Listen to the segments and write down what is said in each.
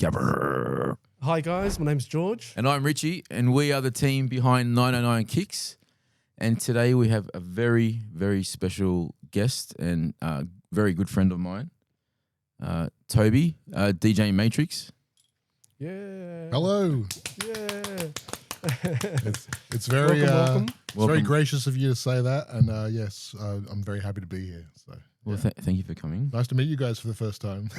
Gabber. Hi guys, my name's George. And I'm Richie, and we are the team behind 909 Kickz. And today we have a very, very special guest and very good friend of mine, Toby, DJing Matrix. Yeah. Hello. Yeah. It's very welcome. It's very gracious of you to say that, and yes, I'm very happy to be here. So, Well, thank you for coming. nice to meet you guys for the first time.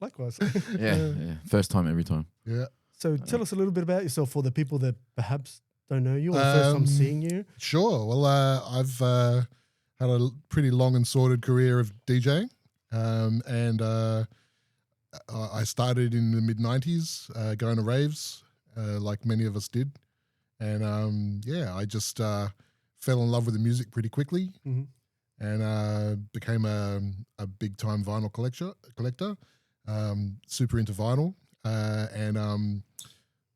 Likewise. Yeah. First time every time. Yeah, So tell us a little bit about yourself for the people that perhaps don't know you or the first time seeing you. sure. Well, I've had a pretty long and sordid career of DJing, and I started in the mid-90s going to raves, like many of us did. And yeah, I just fell in love with the music pretty quickly, and became a big time vinyl collector. Super into vinyl, and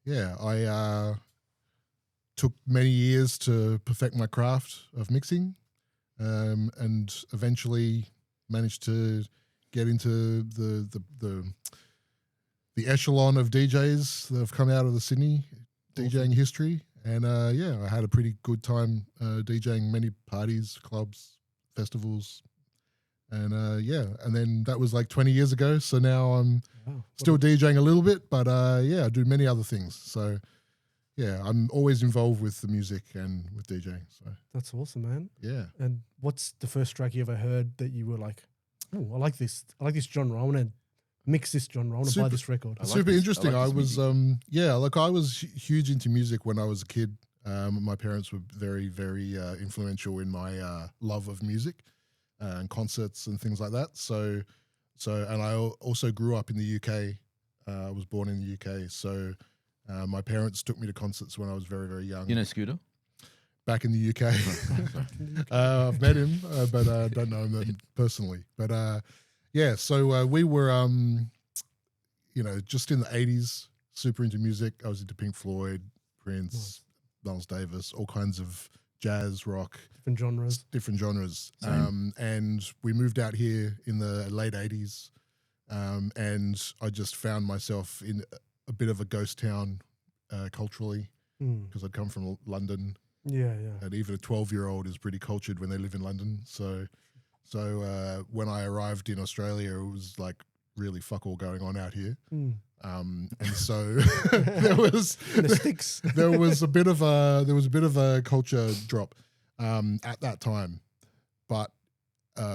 yeah, I took many years to perfect my craft of mixing, and eventually managed to get into the echelon of DJs that have come out of the Sydney DJing history. And yeah, I had a pretty good time DJing many parties, clubs, festivals. And yeah, and then that was like 20 years ago. So now I'm still DJing a little bit, but yeah, I do many other things. So yeah, I'm always involved with the music and with DJing. So That's awesome, man. yeah. And what's the first track you ever heard that you were like, oh, I like this. I like this genre. I want to mix this genre. I want to buy this record. I like Super this- interesting. I like I this was yeah, like I was huge into music when I was a kid. My parents were very, very influential in my love of music and concerts and things like that. So and I also grew up in the UK. I was born in the UK. So my parents took me to concerts when I was very, very young. You know Scooter? Back in the UK. I've met him, but don't know him personally. But yeah, so we were, you know, just in the 80s, super into music. I was into Pink Floyd, Prince, Miles Davis, all kinds of jazz, rock. Different genres. And we moved out here in the late 80s, and I just found myself in a bit of a ghost town culturally, because I'd come from London. Yeah. And even a 12-year-old is pretty cultured when they live in London. So when I arrived in Australia, it was like really fuck all going on out here. And so there was The sticks. there was a bit of a culture drop at that time, but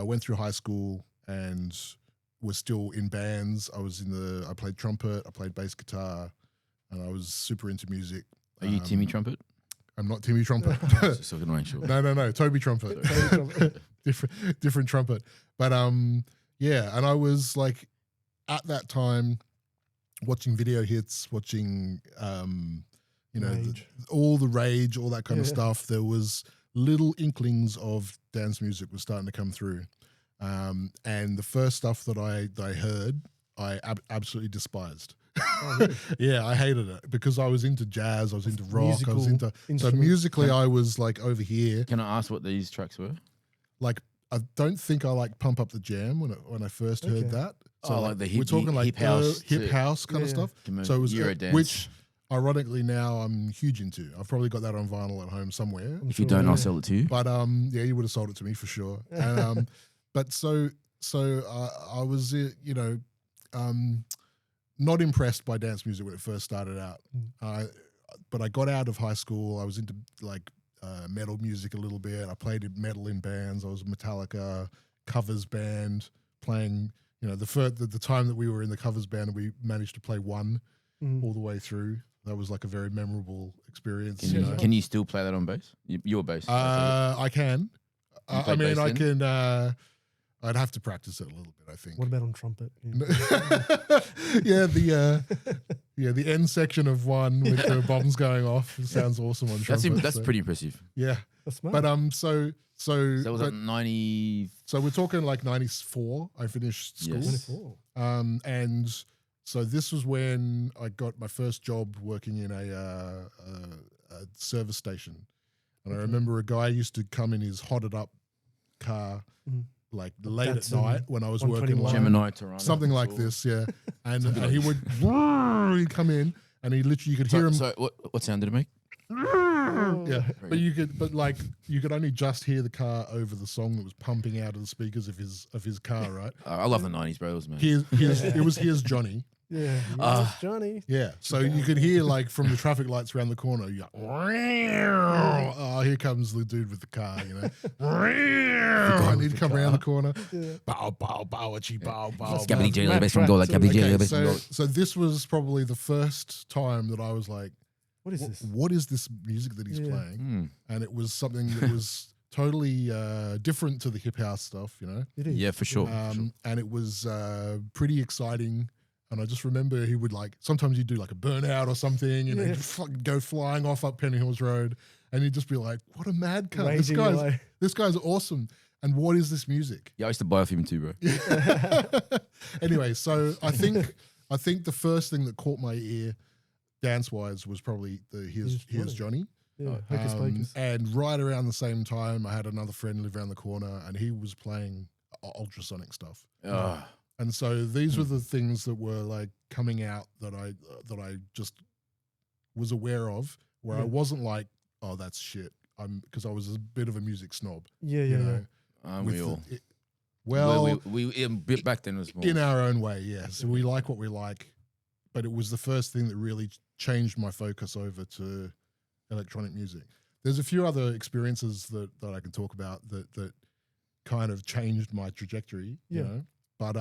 went through high school and was still in bands. I played trumpet, I played bass guitar, and I was super into music. Are you Timmy Trumpet? I'm not Timmy Trumpet. Just so I can make sure. No, Toby Trumpet. different trumpet. But yeah, and I was like at that time watching video hits, watching you know, all the rage, all that kind of stuff. There was little inklings of dance music was starting to come through. And the first stuff that I heard, I absolutely despised. Oh, really? Yeah, I hated it because I was into jazz, I was into rock, I was Musical into so musically I was like over here. Can I ask what these tracks were? Like I don't think I like Pump Up the Jam when I first heard that. So like the hip, we're talking like hip house kind of stuff. So it was Eurodance. which ironically now I'm huge into. I've probably got that on vinyl at home somewhere. If you don't, I'll sell it to you. But yeah, you would have sold it to me for sure. And but so I was you know not impressed by dance music when it first started out. But I got out of high school. I was into like metal music a little bit. I played metal in bands. I was a Metallica covers band playing. You know, the time that we were in the covers band, we managed to play One all the way through. That was like a very memorable experience. Can you still play that on bass? Your bass? I can. I mean, bass I then? can. I'd have to practice it a little bit, I think. What about on trumpet? Yeah, the end section of One with the bombs going off sounds awesome on trumpet. That's pretty impressive. Yeah, That's smart. but so That was at 90. so we're talking like 94. I finished school. Yes. 24. And so this was when I got my first job working in a service station. And I remember a guy used to come in his hotted up car like late That's at night when I was working 121. Gemini, Toronto. something like Sure. this, yeah. And he would he'd come in and he literally, you could hear him. So what sound did it make? Yeah, but you could only just hear the car over the song that was pumping out of the speakers of his car, right? I love the 90s, bro. It was, man. Here's Johnny. Yeah, Johnny. Yeah, so you could hear like from the traffic lights around the corner, you're like, oh, here comes the dude with the car, you know. And he'd come around the corner, bow, bow, bow-a-chee, bow, bow, bow. Gabbity jelly, Mad best from goal, like tracks. gabbity jelly, Okay, best from goal. so this was probably the first time that I was like, What is this? what is this music that he's playing? And it was something that was totally different to the hip house stuff, you know. It is. Yeah, for sure. And it was pretty exciting. And I just remember he would like, sometimes he'd do like a burnout or something and he'd fucking go flying off up Penny Hills Road. And he'd just be like, what a mad cunt. Raging away. This guy's awesome. And what is this music? Yeah, I used to buy off him too, bro. Anyway, so I think the first thing that caught my ear dance-wise was probably the Here's Johnny. Yeah, Hocus Pocus. And right around the same time, I had another friend live around the corner and he was playing ultrasonic stuff. And so these were the things that were like coming out that I just was aware of, where I wasn't like, oh, that's shit. Because I was a bit of a music snob. Yeah. We all. We back then was more. in our own way, yes. We like what we like, but it was the first thing that really changed my focus over to electronic music. There's a few other experiences that I can talk about that kind of changed my trajectory, you know. But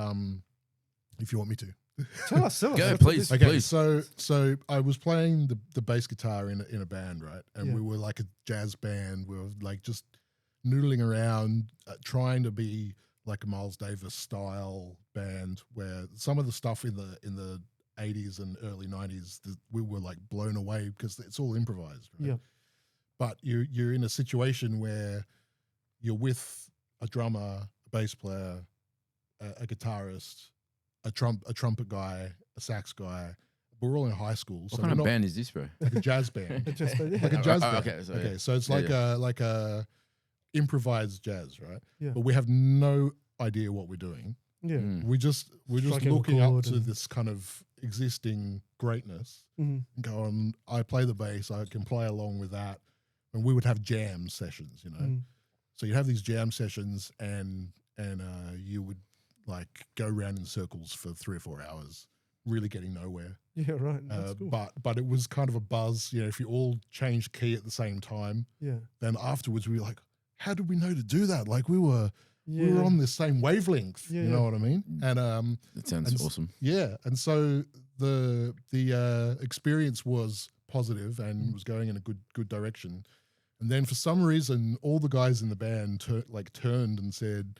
if you want me to. Tell us. Go, please. Okay, Please. so I was playing the bass guitar in a band, right? And Yeah. we were like a jazz band. We were like just noodling around, trying to be like a Miles Davis style band, where some of the stuff in the 80s and early 90s, we were like blown away because it's all improvised, right? Yeah. But you're in a situation where you're with a drummer, a bass player, a guitarist, a trumpet guy, a sax guy. We're all in high school. What so kind we're of not band is this, bro? like a jazz band. Like a Yeah. jazz band. Okay, So it's like a improvised jazz, right? Yeah. But we have no idea what we're doing. Yeah. We're just Striking looking up chord to and- this kind of existing greatness Mhm. and going, I play the bass, I can play along with that. And we would have jam sessions, you know. Mm. So you have these jam sessions and you would like go around in circles for 3 or 4 hours, really getting nowhere. Yeah, right. That's cool. But it was kind of a buzz, you know, if you all changed key at the same time, Yeah. then afterwards we were like, how did we know to do that? Like we were Yeah. on the same wavelength, Yeah, you know yeah. what I mean? And That sounds and awesome. yeah, and so the experience was positive and was going in a good direction. And then for some reason, all the guys in the band turned and said,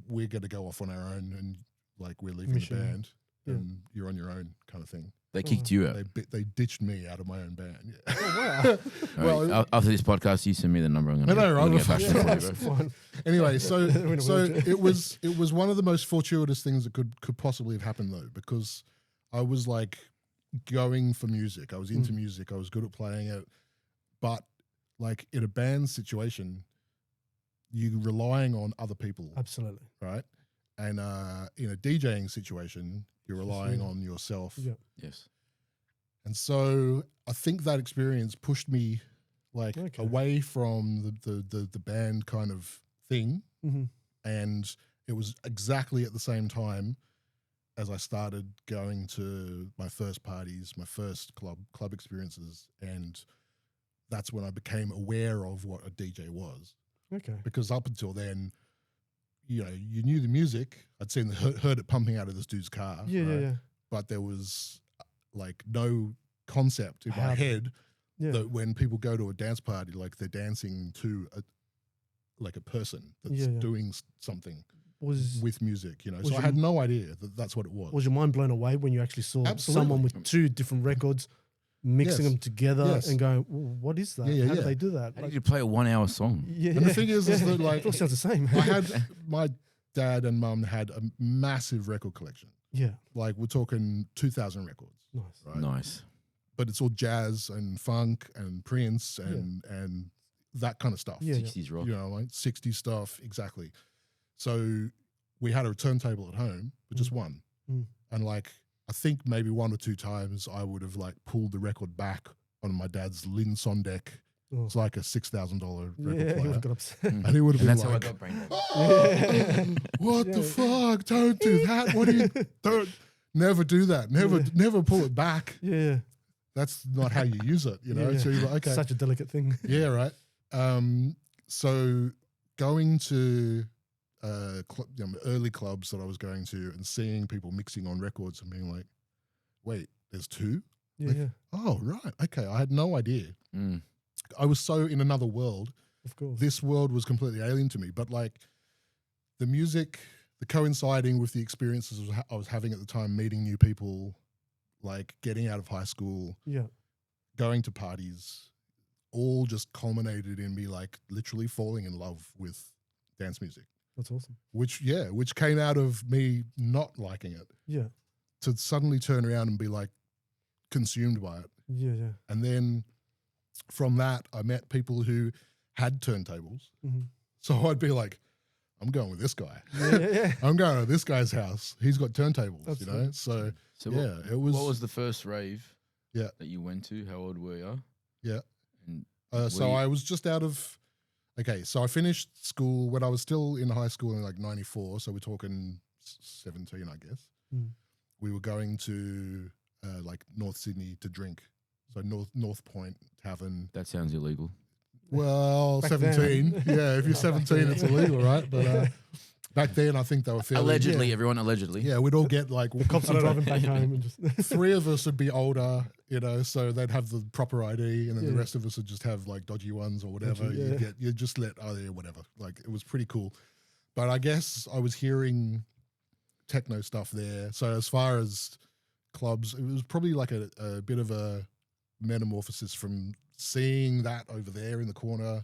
we're going to go off on our own and like we're leaving Mission. the band Yeah. and you're on your own kind of thing. They kicked you out. They ditched me out of my own band. Yeah. Oh, wow. All right, after this podcast, you send me the number. I'm gonna. I know, right? I'm gonna get back to Yeah, you, that's bro. fine. Anyway, We're so in a wheelchair. it was one of the most fortuitous things that could possibly have happened though, because I was like going for music. I was into music. I was good at playing it, but like in a band situation, you're relying on other people, Absolutely. right? And in a DJing situation, you're relying on yourself. Yeah. Yes. And so I think that experience pushed me like Okay. away from the band kind of thing. Mm-hmm. And it was exactly at the same time as I started going to my first parties, my first club experiences. And that's when I became aware of what a DJ was. Okay. Because up until then, you know, you knew the music. I'd seen heard it pumping out of this dude's car. Yeah, right? yeah. But there was like no concept in my head Yeah. that when people go to a dance party, like they're dancing to a person that's doing something with music, you know. So I had no idea that that's what it was. Was your mind blown away when you actually saw someone with two different records mixing them together and going, what is that? How do they do that? How did you play a 1 hour song? Yeah. And the thing is that like it all sounds the same. I had my dad and mum had a massive record collection. Yeah. Like we're talking 2,000 records. Nice. Right? Nice. But it's all jazz and funk and Prince and that kind of stuff. Yeah. 60s rock. You know, like 60s stuff, exactly. So we had a turntable at home, but just one. And like, I think maybe 1 or 2 times I would have like pulled the record back on my dad's Lynn Sondek. It's like a $6,000 record player. He would have got upset. And he would have been that's like, how I got brain dead. "Oh, what the fuck? Don't do that. What do you, don't, never do that. Never pull it back. Yeah. That's not how you use it, you know? Yeah. So you're like, okay. Such a delicate thing. Yeah, right. So going to early clubs that I was going to and seeing people mixing on records and being like, wait, there's 2? Yeah, Like, yeah. oh, right. Okay. I had no idea. I was so in another world. Of course. This world was completely alien to me. But like the music, the coinciding with the experiences I was having at the time, meeting new people, like getting out of high school, Yeah. going to parties, all just culminated in me like literally falling in love with dance music. That's awesome. Which came out of me not liking it Yeah. to suddenly turn around and be like consumed by it. Yeah, yeah. And then from that, I met people who had turntables. So I'd be like, I'm going with this guy. Yeah. I'm going to this guy's house. He's got turntables, That's you know? cool. So Yeah, it was. What was the first rave? Yeah. That you went to? How old were you? Yeah. And So I was just out of. Okay, so I finished school when I was still in high school in like '94. So we're talking 17, I guess. We were going to like North Sydney to drink. So North Point Tavern. that sounds illegal. Well, Back 17. then. Yeah, if you're 17, it's illegal, right? But back then, I think they were fairly. Allegedly, everyone allegedly. Yeah, we'd all get like. The cops I are don't know, driving back home and just 3 of us would be older, you know, so they'd have the proper ID, and then the Yeah. rest of us would just have like dodgy ones or whatever. Dodgy, You just let, whatever. Like it was pretty cool. But I guess I was hearing techno stuff there. So as far as clubs, it was probably like a bit of a metamorphosis from seeing that over there in the corner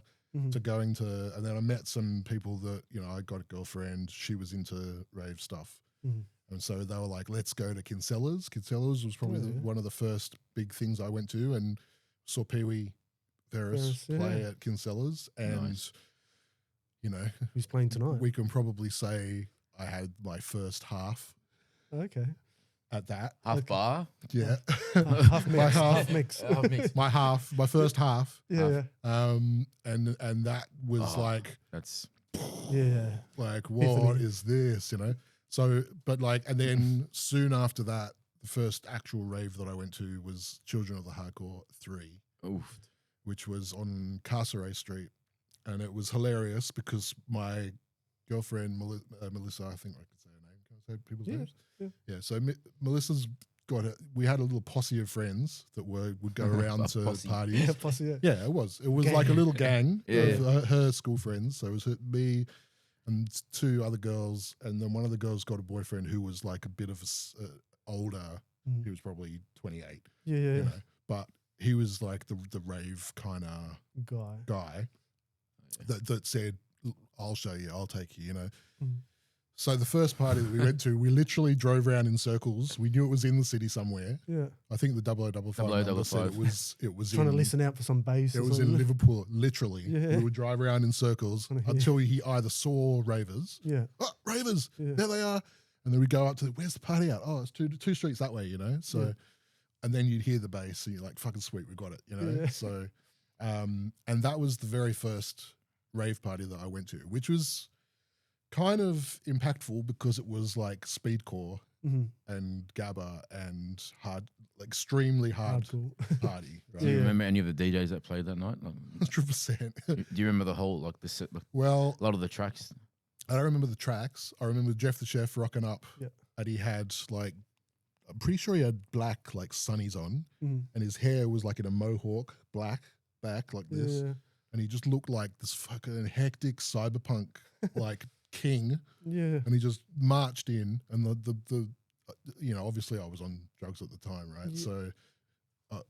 to going to, and then I met some people that, you know, I got a girlfriend, she was into rave stuff. And so they were like, let's go to Kinsella's. Kinsella's was probably one of the first big things I went to, and saw Pee Wee Ferris play at Kinsella's. And, you know, Who's playing tonight? we can probably say I had my first half Okay. at that. Half bar. Yeah. Half mix. My half mix. my first half. Yeah. And that was like, That's Yeah. like, what is this, you know? So, but like, and then soon after that, the first actual rave that I went to was Children of the Hardcore 3, oof. which was on Castlereagh Street. And it was hilarious because my girlfriend, Melissa, I think I could say her name. Can I say people's names? Yeah. So Melissa's got we had a little posse of friends that would go around to Posse. parties. Yeah, posse, Yeah, it was. It was Gang. like a little gang Yeah. of her school friends. So it was me and 2 other girls, and then one of the girls got a boyfriend who was like a bit of older. He was probably 28. Yeah. You know? But he was like the rave kind of guy that said, I'll show you, I'll take you, you know. So the first party that we went to, we literally drove around in circles. We knew it was in the city somewhere. Yeah. I think the 0055 number said it was Trying in, to listen out for some bass. it or was in something. Liverpool, literally. Yeah. We would drive around in circles until he either saw ravers. Yeah. Oh, ravers, Yeah. there they are. And then we go up to, where's the party at? Oh, it's two streets that way, you know? So, and then you'd hear the bass and you're like, fucking sweet, we got it, you know? Yeah. So, and that was the very first rave party that I went to, which was kind of impactful because it was like speedcore and gabba and extremely hard Hardcore. party. Right? Do you remember any of the DJs that played that night? Like, 100%. do you remember the whole like the set, like, Well, a lot of the tracks? I don't remember the tracks. I remember Jeff the Chef rocking up, Yeah. and he had like, I'm pretty sure he had black like sunnies on, and his hair was like in a mohawk, black back like this, Yeah. and he just looked like this fucking hectic cyberpunk like king, Yeah. and he just marched in, and the you know, obviously I was on drugs at the time, right? Yeah. So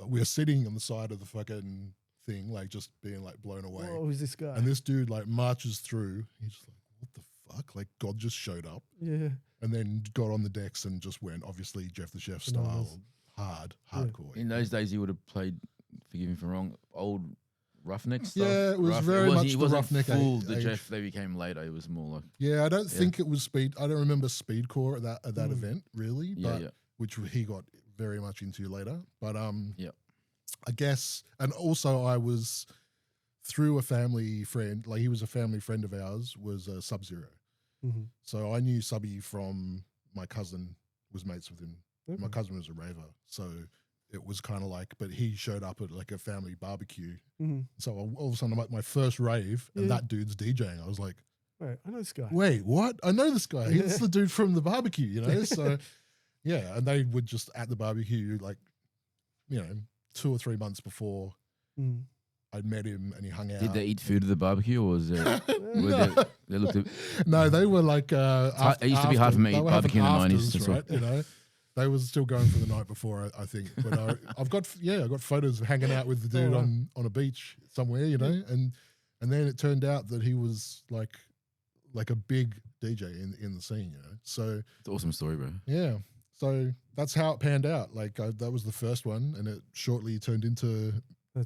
we were sitting on the side of the fucking thing, like just being like blown away. Whoa, who's this guy? And this dude like marches through. He's just like, what the fuck? Like God just showed up Yeah. and then got on the decks and just went, obviously Jeff the Chef style, Bananas. hardcore. In those days, you would have played. Forgive me if I'm wrong. Old roughneck stuff. Yeah, it was very much the roughneck full the age. Jeff they became later. It was more like Yeah, I don't think it was speed. I don't remember speedcore at that event really, but which he got very much into later. But I guess, and also I was through a family friend, like he was a family friend of ours, was Sub-Zero. So I knew Subby from my cousin was mates with him. My cousin was a raver, so it was kind of like, but he showed up at like a family barbecue. So all of a sudden I'm at my first rave and that dude's DJing. I was like, wait, I know this guy. Wait, what? I know this guy. He's the dude from the barbecue, you know? So yeah, and they would just at the barbecue, like, you know, 2 or 3 months before I'd met him and he hung out. Did they eat food at the barbecue or was there, they looked at, No, they were like it used to be hard for me to eat barbecue in the 90s. Right? You know, they were still going for the night before, I think. But I've got photos of hanging out with the dude on a beach somewhere, you know, and then it turned out that he was like a big DJ in the scene, you know. So it's an awesome story, bro. Yeah. So that's how it panned out. Like that was the first one, and it shortly turned into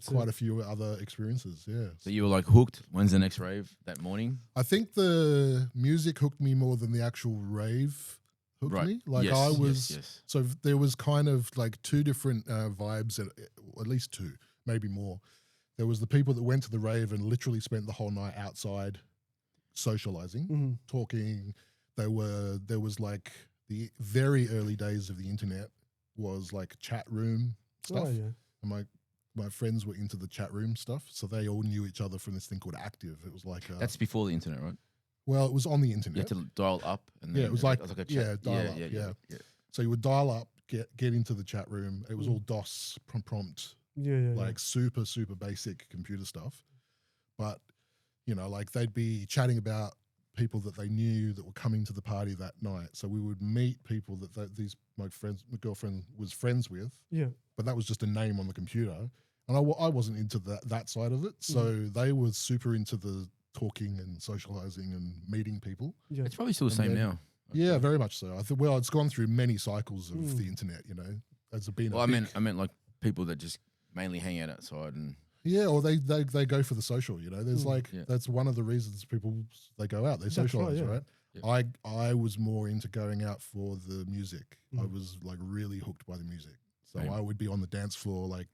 quite a few other experiences. Yeah. So you were like hooked. When's the next rave? That morning? I think the music hooked me more than the actual rave hooked me. Like I was, so there was kind of like 2 different vibes, at least 2, maybe more. There was the people that went to the rave and literally spent the whole night outside socializing, talking. There was like the very early days of the internet was like chat room stuff. And my friends were into the chat room stuff, so they all knew each other from this thing called Active. It was like that's before the internet, right? Well, it was on the internet. You had to dial up, and then it was like a chat. dial up. So you would dial up, get into the chat room. It was all DOS prompt, like super basic computer stuff. But you know, like they'd be chatting about people that they knew that were coming to the party that night. So we would meet people that my girlfriend was friends with. Yeah. But that was just a name on the computer. And I wasn't into that side of it. So they were super into the talking and socializing and meeting people. Yeah. It's probably still the same now. Yeah, very much so. I think, well, it's gone through many cycles of the internet, you know. As a being I meant like people that just mainly hang out outside and yeah, or they go for the social, you know. There's that's one of the reasons they go out. They socialize, right? Yeah. I was more into going out for the music. I was like really hooked by the music. So I would be on the dance floor like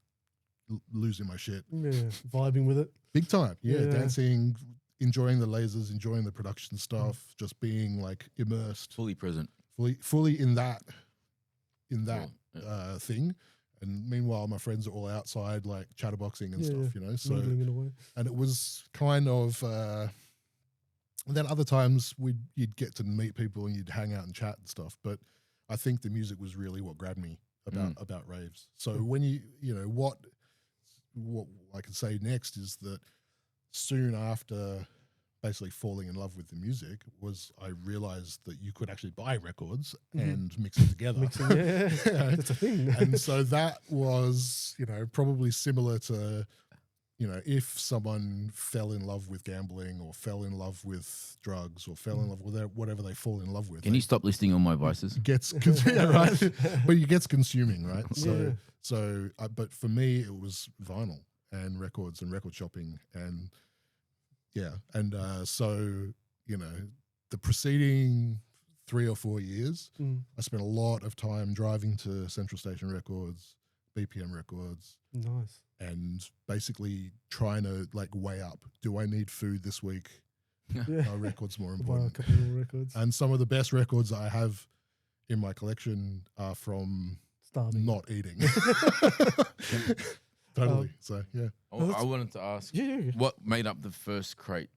losing my shit. Yeah, vibing with it. Big time. Yeah, dancing, enjoying the lasers, enjoying the production stuff, just being like immersed. Fully present. Fully in that thing. And meanwhile, my friends are all outside, like chatterboxing and stuff, you know. So, and it was kind of. And then other times you'd get to meet people and you'd hang out and chat and stuff. But I think the music was really what grabbed me about raves. So when you know what I can say next is that soon after basically falling in love with the music was I realized that you could actually buy records and mix them together. That's a thing. And so that was, you know, probably similar to, you know, if someone fell in love with gambling or fell in love with drugs or fell in love with whatever they fall in love with. Can you stop listing all my vices? Right? But it gets consuming, right? So, but for me, it was vinyl and records and record shopping and so, you know, the preceding 3 or 4 years, I spent a lot of time driving to Central Station Records, BPM Records. Nice. And basically trying to like weigh up, do I need food this week? Are records more important? A couple more records. And some of the best records I have in my collection are from not eating. Totally. So yeah. I wanted to ask, what made up the first crate?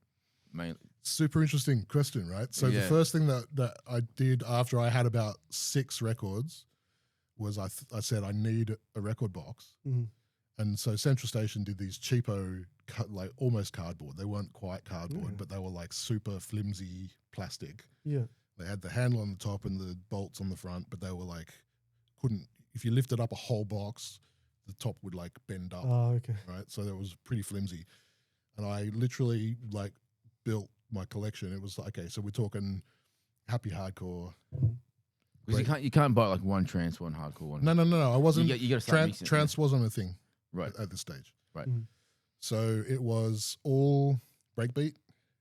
Super interesting question, right? So the first thing that I did after I had about 6 records was I said I need a record box. And so Central Station did these cheapo, like almost cardboard. They weren't quite cardboard, but they were like super flimsy plastic. Yeah. They had the handle on the top and the bolts on the front, but they were like, if you lifted up a whole box, the top would like bend up. Oh, okay. Right. So that was pretty flimsy. And I literally like built my collection. It was like, okay, so we're talking happy hardcore. Because you can't buy like one trance, one hardcore, one. No. I wasn't. You got to start mixing. Trance wasn't a thing. Right. At this stage. Right. So it was all breakbeat,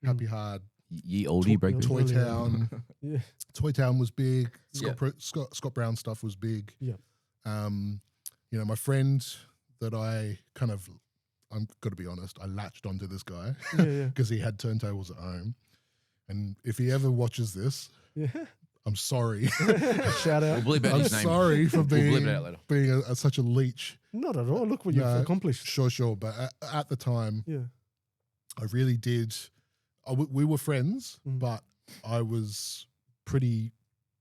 happy hard. Ye oldie breakbeat. Toy Town. Yeah. Toy Town was big. Yeah. Scott Brown stuff was big. Yeah. You know, my friend that I'm got to be honest, I latched onto this guy Yeah. because he had turntables at home. And if he ever watches this, Yeah. I'm sorry. Shout out. We'll bleep out I'm his name. sorry for We'll being, bleep it out later. being such a leech. Not at all. Look what you've No, accomplished. Sure. But at the time, Yeah. I really did. We were friends, Mm. but I was pretty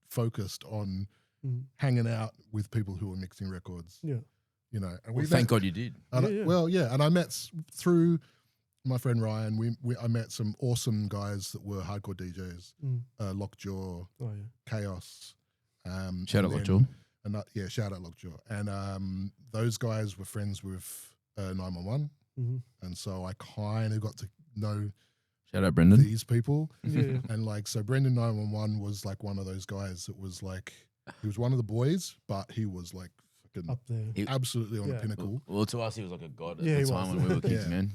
focused on Mm. hanging out with people who were mixing records. Yeah. You know, and Well, thank God you did. And Yeah. Well, yeah, and I met through my friend Ryan. I met some awesome guys that were hardcore DJs. Mm. Lockjaw, Oh yeah. Chaos. Shout out and Lockjaw. then- And yeah, shout out Lockjaw. And those guys were friends with 911, Mm-hmm. and so I kind of got to know Shout out Brendan. these people. Yeah. And like, so Brendan 911 was like one of those guys that was like, he was one of the boys, but he was like fucking Up there. absolutely on Yeah. a pinnacle. Well, to us, he was like a god at Yeah, the he time was. when we were kids, Yeah. man.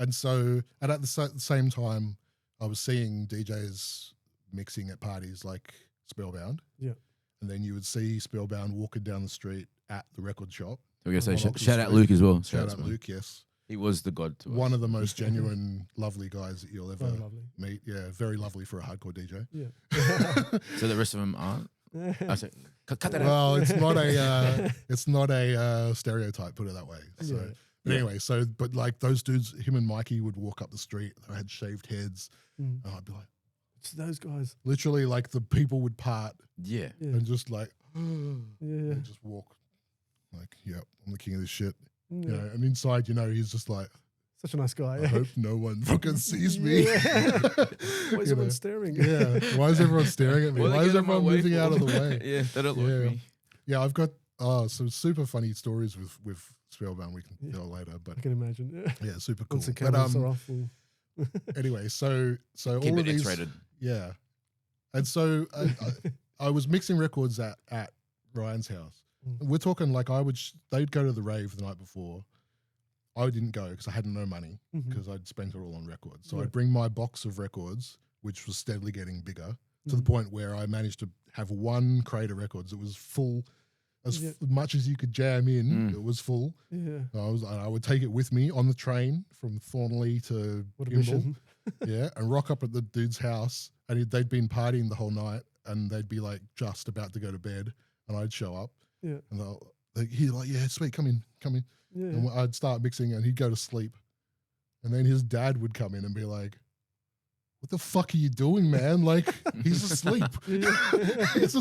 And so, and at the same time, I was seeing DJs mixing at parties like Spellbound. Yeah. And then you would see Spellbound walking down the street at the record shop. So we gotta say On shout Oxford out Street. Luke as well. Shout out man. Luke, yes. He was the god to us. One of the most genuine, lovely guys that you'll ever Very lovely. meet. Yeah, very lovely for a hardcore DJ. Yeah. So the rest of them aren't. I said, cut that out. Well, it's not a stereotype, put it that way. So, Yeah. but anyway, but like those dudes, him and Mikey would walk up the street. They had shaved heads, Mm. and I'd be like, It's those guys. literally, like the people would part Yeah. Yeah. and just like, Yeah. and just walk, like, yep, I'm the king of this shit. Yeah. You know, and inside, you know, he's just like, Such a nice guy. I hope no one fucking sees me. Yeah. Why is You everyone know? staring? Yeah. Why is everyone staring at me? What are they Why is getting in my everyone way moving for? out of the way? Yeah, they don't Yeah. like me. Yeah, I've got some super funny stories with Spellbound we can tell later, but I can imagine. Yeah. yeah, super cool. Once the But cameras are off. We'll anyway, so Keep all it of these, X-rated. yeah, and so I was mixing records at Ryan's house. Mm. We're talking like they'd go to the rave the night before. I didn't go because I had no money Mhm. because I'd spent it all on records. So Yeah. I'd bring my box of records, which was steadily getting bigger to the Mhm. point where I managed to have one crate of records. It was full, as Yeah. much as you could jam in. Mm. It was full. Yeah. I would take it with me on the train from Thornley to What a Gimbal, mission. yeah, and rock up at the dude's house, and they'd been partying the whole night, and they'd be like just about to go to bed, and I'd show up, Yeah. and he'd like, yeah, sweet, come in, Yeah. and I'd start mixing, and he'd go to sleep, and then his dad would come in and be like, "What the fuck are you doing, man? Like he's asleep." Yeah. This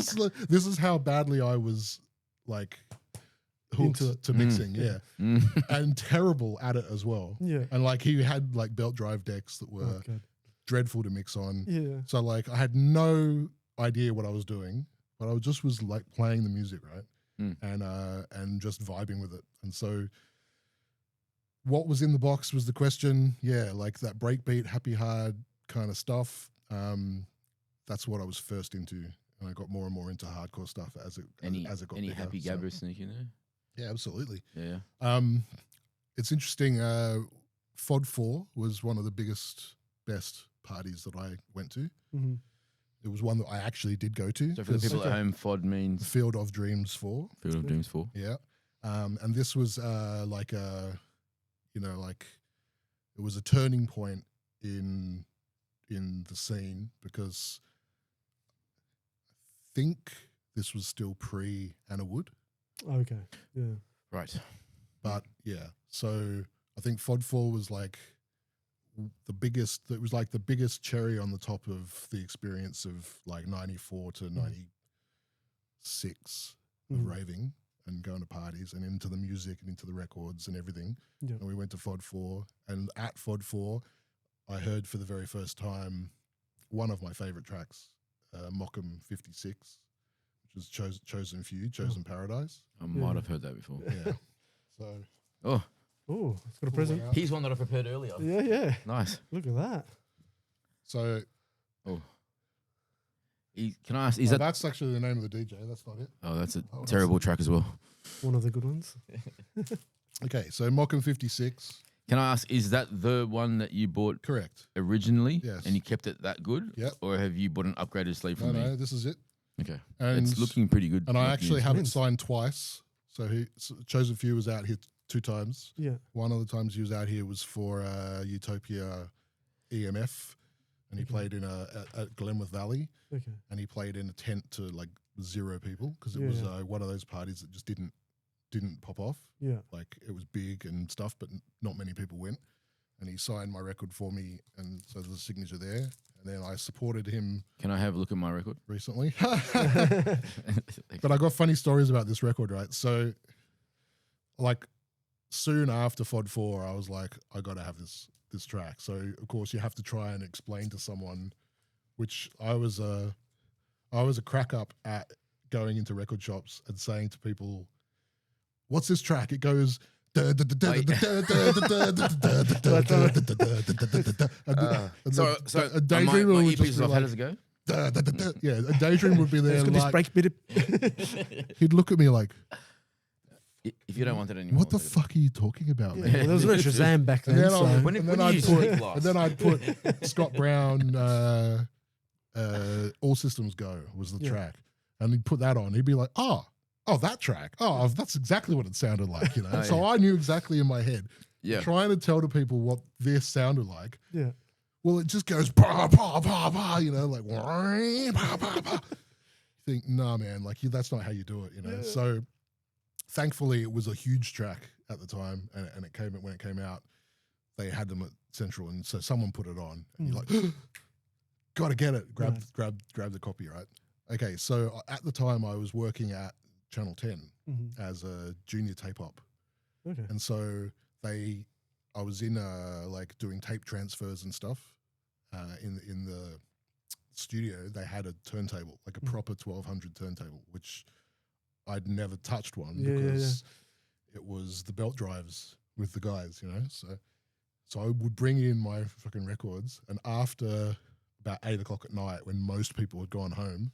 is how badly I was like hooked Into it. to mixing, yeah, Mm. and terrible at it as well. Yeah. And like he had like belt drive decks that were Oh, God. dreadful to mix on. Yeah. So like I had no idea what I was doing, but I just was like playing the music, right? Mm. And just vibing with it. And so what was in the box was the question. Yeah, like that breakbeat, happy hard kind of stuff. That's what I was first into. And I got more and more into hardcore stuff as it got Any bigger, happy so- gabbers sneak in there? Yeah, absolutely. Yeah. It's interesting. FOD 4 was one of the best parties that I went to. Mhm. It was one that I actually did go to. So for the 'cause people at home, FOD means Field of Dreams 4. Field of Dreams 4. Yeah. And this was like it was a turning point in the scene because I think this was still pre Anna Wood. Okay. Yeah. Right. But yeah, so I think FOD 4 was like the biggest, it was like the biggest cherry on the top of the experience of like 94 to 96 of Mhm. raving and going to parties and into the music and into the records and everything. Yeah. And we went to FOD 4, and at FOD 4, I heard for the very first time one of my favorite tracks, Mockham 56, which was Chosen Few, Chosen Paradise. I might have heard that before. Yeah. So Oh, Oh, it's got a present. out. here's one that I prepared earlier. Yeah, yeah. Nice. Look at that. So Can I ask? Is that? that's actually the name of the DJ. That's not it. Oh, that's a Oh, terrible track as well. One of the good ones. Okay, so Mockham 56. Can I ask, is that the one that you bought Correct. originally? Yes. And you kept it that good? Yep. Or have you bought an upgraded sleeve No, from me? no, this is it. Okay. And It's looking pretty good. And I like actually you. have it signed twice. So Chosen Few was out here 2 times. Yeah. One of the times he was out here was for Utopia EMF, and he played in at Glenmouth Valley, Okay. and he played in a tent to like 0 people because it Yeah, was yeah. one of those parties that just didn't pop off. Yeah. Like it was big and stuff, but not many people went. And he signed my record for me, and so there's a signature there. And then I supported him Can I have a look at my record? recently. But I got funny stories about this record, right? So, like, soon after FOD 4, I was like, I got to have this track. So, of course, you have to try and explain to someone, which I was a crack up at going into record shops and saying to people, what's this track? It goes... So my earpiece is off. How does it go? Yeah, a Daydream would be there. It's got this Like, break bit. he'd look at me like, If you don't want it anymore. what the fuck are you talking about, man? Well, there was no Shazam back then. And then, So. When and you then I'd use put, sleeve glass. and then I'd put Scott Brown, All Systems Go was the Yeah. track. And he'd put that on. He'd be like, oh, that track. Oh, that's exactly what it sounded like, you know? Oh, So yeah. I knew exactly in my head, Yeah. trying to tell to people what this sounded like. Yeah. Well, it just goes, bah, bah, bah, bah, you know, like, bah, bah, bah. You think, nah, man, like, that's not how you do it, you know? Yeah. So thankfully, it was a huge track at the time, and when it came out, they had them at Central, and so someone put it on, and you're like, gotta get it. Grab the copy, right? Okay, so at the time, I was working at Channel 10 as a junior tape op, Okay. and so I was in like doing tape transfers and stuff. In the studio, they had a turntable, like a proper 1200 turntable, which I'd never touched one because it was the belt drives with the guys, you know. So I would bring in my fucking records, and after about 8 o'clock at night, when most people had gone home,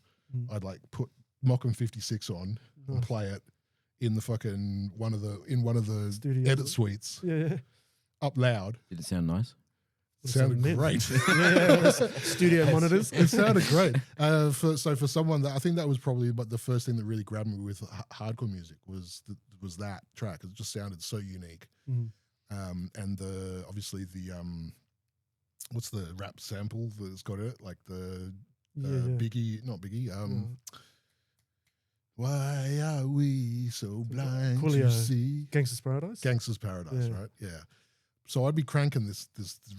I'd like put Mokum 56 on and play it in the fucking one of the Studio. edit suites Yeah. up loud. Did it sound nice? Sounded great. Studio monitors. It sounded great. For someone that I think that was probably the first thing that really grabbed me with hardcore music was that track. It just sounded so unique. And obviously the what's the rap sample that's got it, like the Biggie, not Biggie. Why are we so blind Coolio. to see Gangsta's Paradise. Gangsta's Paradise? Yeah. Right? Yeah. So I'd be cranking this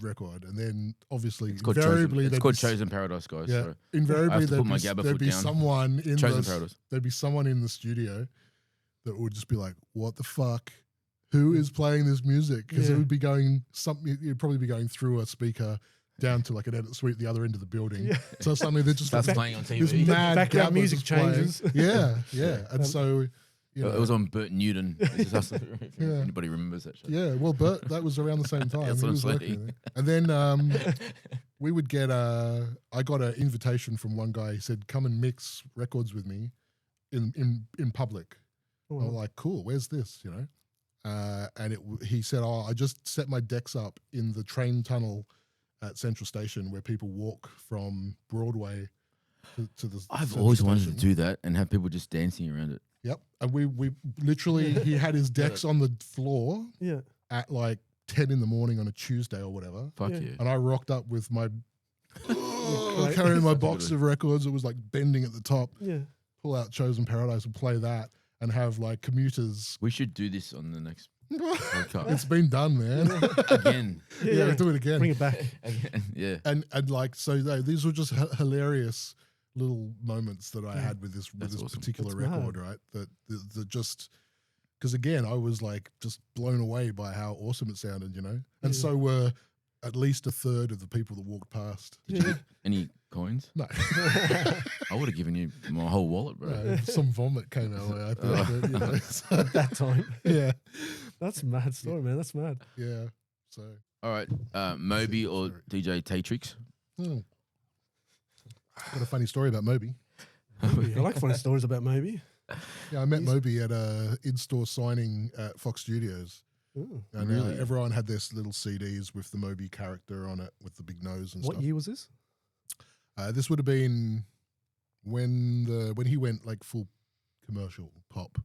record, and then obviously It's called invariably Chosen, it's called Chosen Paradise, guys. yeah, So I invariably have to put my there'd gabba be foot down. someone in Chosen Paradise. there'd be someone in the studio that would just be like, "What the fuck? Who is playing this music?" Because it Yeah. would be going it'd probably be going through a speaker down to like an edit suite at the other end of the building. Yeah. So suddenly they're just Starts like, playing on this TV. mad Background gabba music just playing. changes. Yeah. And so you know, It was on Bert Newton. It's just if Yeah. anybody remembers that show. yeah, well, Bert, that was around the same time. That's He what I'm was working saying. there. And then we would get I got an invitation from one guy. He said, "Come and mix records with me in public." Oh, I'm like, "Cool, where's this?" You know, and he said, "Oh, I just set my decks up in the train tunnel at Central Station where people walk from Broadway to the." I've Central always wanted to Station." do that and have people just dancing around it. Yep, and we literally he had his decks on the floor Yeah. at like 10 in the morning on a Tuesday or whatever. Fuck Yeah. yeah. And I rocked up with my Great. carrying my box of records. It was like bending at the top. Yeah. Pull out Chosen Paradise and play that, and have like commuters. We should do this on the next It's been done, man. again. Yeah, do it again. Bring it back. Again. Yeah. And like so, these were just hilarious little moments that I had with this That's awesome. particular That's record, right? That just because again, I was like just blown away by how awesome it sounded, you know. And so were at least a third of the people that walked past. Did you get any coins? No. I would have given you my whole wallet, bro. Some vomit came our way, I think. But, you know, so, At that time. yeah. That's a mad story, man. That's mad. Yeah. So All right. Moby or DJ Tatrix? got a funny story about Moby. Moby. I like funny stories about Moby. Yeah, I met Moby at a in-store signing at Fox Studios. Ooh. And Really? everyone had their little CDs with the Moby character on it with the big nose and What stuff. year was this? This would have been when he went like full commercial pop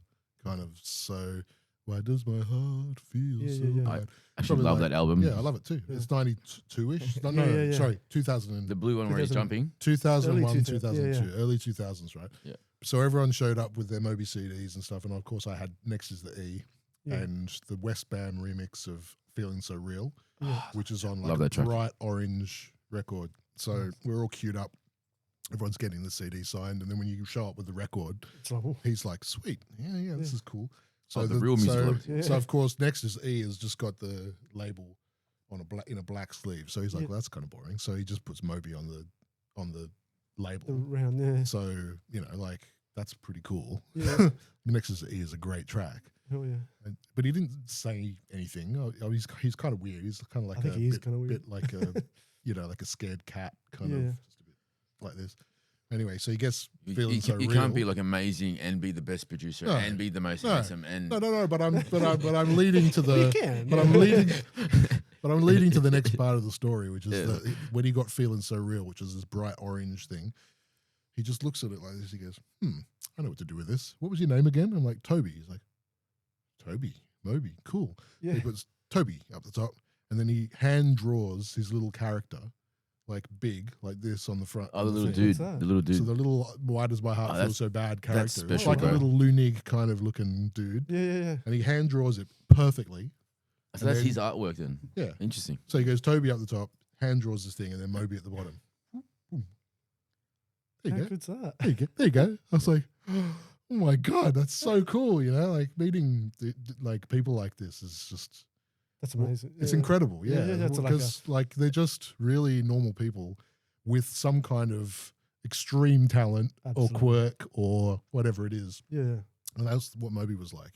kind of. So why does my heart feel Yeah, so yeah, yeah. bad? I should Probably love like- that album. Yeah, I love it too. Yeah. It's 92-ish. No, Yeah, no, yeah, yeah. sorry, 2000 The blue one where he's 2000. jumping. 2001, Early 2002, 2000, early 2000s, right? Yeah. So everyone showed up with their Moby CDs and stuff, and of course I had Next is the E Yeah. and the West Bam remix of Feeling So Real, Yeah. which is on Love like a that track. bright orange record. So we're all queued up. Everyone's getting the CD signed, and then when you show up with the record, It's like, oh, he's like, "Sweet, yeah, this Yeah. is cool." So Oh, the real music lovers. Yeah. So of course, Next is E has just got the label on in a black sleeve. So he's like, Yeah. "Well, that's kind of boring." So he just puts Moby on the label. the round there. So like that's pretty cool. Yeah. Next is E is a great track. Oh yeah. But he didn't say anything. He's kind of weird. He's kind of like I think a he is bit, kind of weird. bit like a like a scared cat kind Yeah. of just a bit like this. Anyway, so he gets You, feeling you, so you real. can't be like amazing and be the best producer No. and be the most No. handsome and no. But I'm leading to Well, you the. can. But yeah. I'm leading. But I'm leading to the next part of the story, which is Yeah. when he got feeling so real, which is this bright orange thing. He just looks at it like this. He goes, I know what to do with this. What was your name again? I'm like, Toby. He's like, Toby, Moby, cool. Yeah. He puts Toby up the top, and then he hand draws his little character, like big, like this on the front. oh, the of little thing. dude, What's that? the little dude. So the little "Why does my heart Oh, feel that's- so bad" that's character, it's special, like bro. a little Loonig kind of looking dude, Yeah, yeah, yeah. and he hand draws it perfectly. so that's then- his artwork then. Yeah. Interesting. So he goes Toby up the top, hand draws this thing, and then Moby at the bottom. Boom. There How you go. good's that? There you go. There you go. I was like, oh my god, that's so cool. Like meeting like people like this is just That's amazing. it's Yeah. incredible. Yeah, Yeah, yeah, that's like a- because like they're just really normal people with some kind of extreme talent Absolutely. or quirk or whatever it is. Yeah. And that's what Moby was like.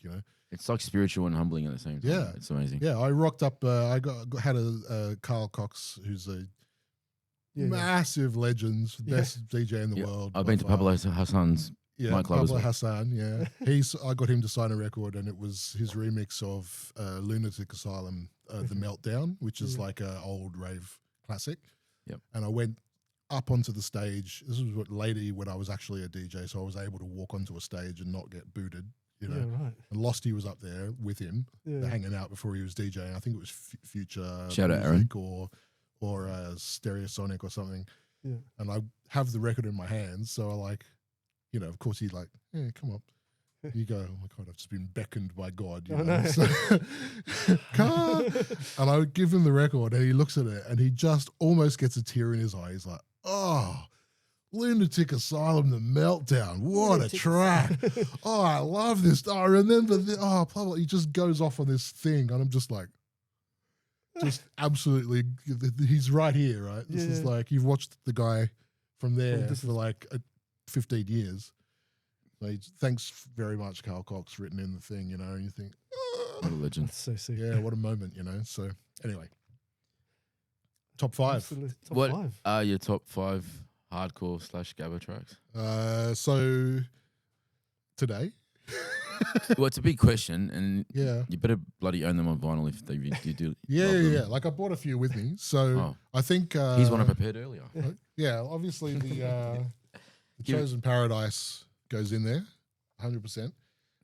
It's like spiritual and humbling at the same time. Yeah. It's amazing. Yeah, I rocked up. Had a Carl Cox, who's a Yeah. massive legend, Yeah. best DJ in the Yeah. world. I've by been to far. Pablo Hassan's. Yeah, nightclub as Pablo well. Hassan. Yeah, I got him to sign a record, and it was his remix of Lunatic Asylum, "The Meltdown," which is Yeah. like an old rave classic. Yep. And I went up onto the stage. This was later when I was actually a DJ, so I was able to walk onto a stage and not get booted. Yeah, right. And Losty was up there with him, Yeah. hanging out before he was DJing. I think it was Future Shout out, Aaron. Music or Stereosonic or something. Yeah. And I have the record in my hands, so I like, of course he's like, yeah, come on. You go, oh my God, I've just been beckoned by God. Oh, no. So, come on. And I would give him the record and he looks at it and he just almost gets a tear in his eye. He's like, oh, Lunatic Asylum, The Meltdown. What a Lunatic track. Oh, I love this. Oh, I remember this. Oh, blah, blah. He just goes off on this thing and I'm just like, just absolutely, he's right here, right? This is Yeah. like, you've watched the guy from there this for is- like 15 years. So thanks very much, Carl Cox, written in the thing, and you think, What a legend. That's so sick. yeah, what a moment, So anyway, top 5. Absolutely. Top What 5. are your top 5 hardcore / gabba tracks? So today, Well, it's a big question, and yeah. you better bloody own them on vinyl if you do. Yeah, love yeah, them. yeah. Like I bought a few with me. So Oh, I think here's one I prepared earlier. yeah, obviously the Give it- Chosen Paradise goes in there, 100%.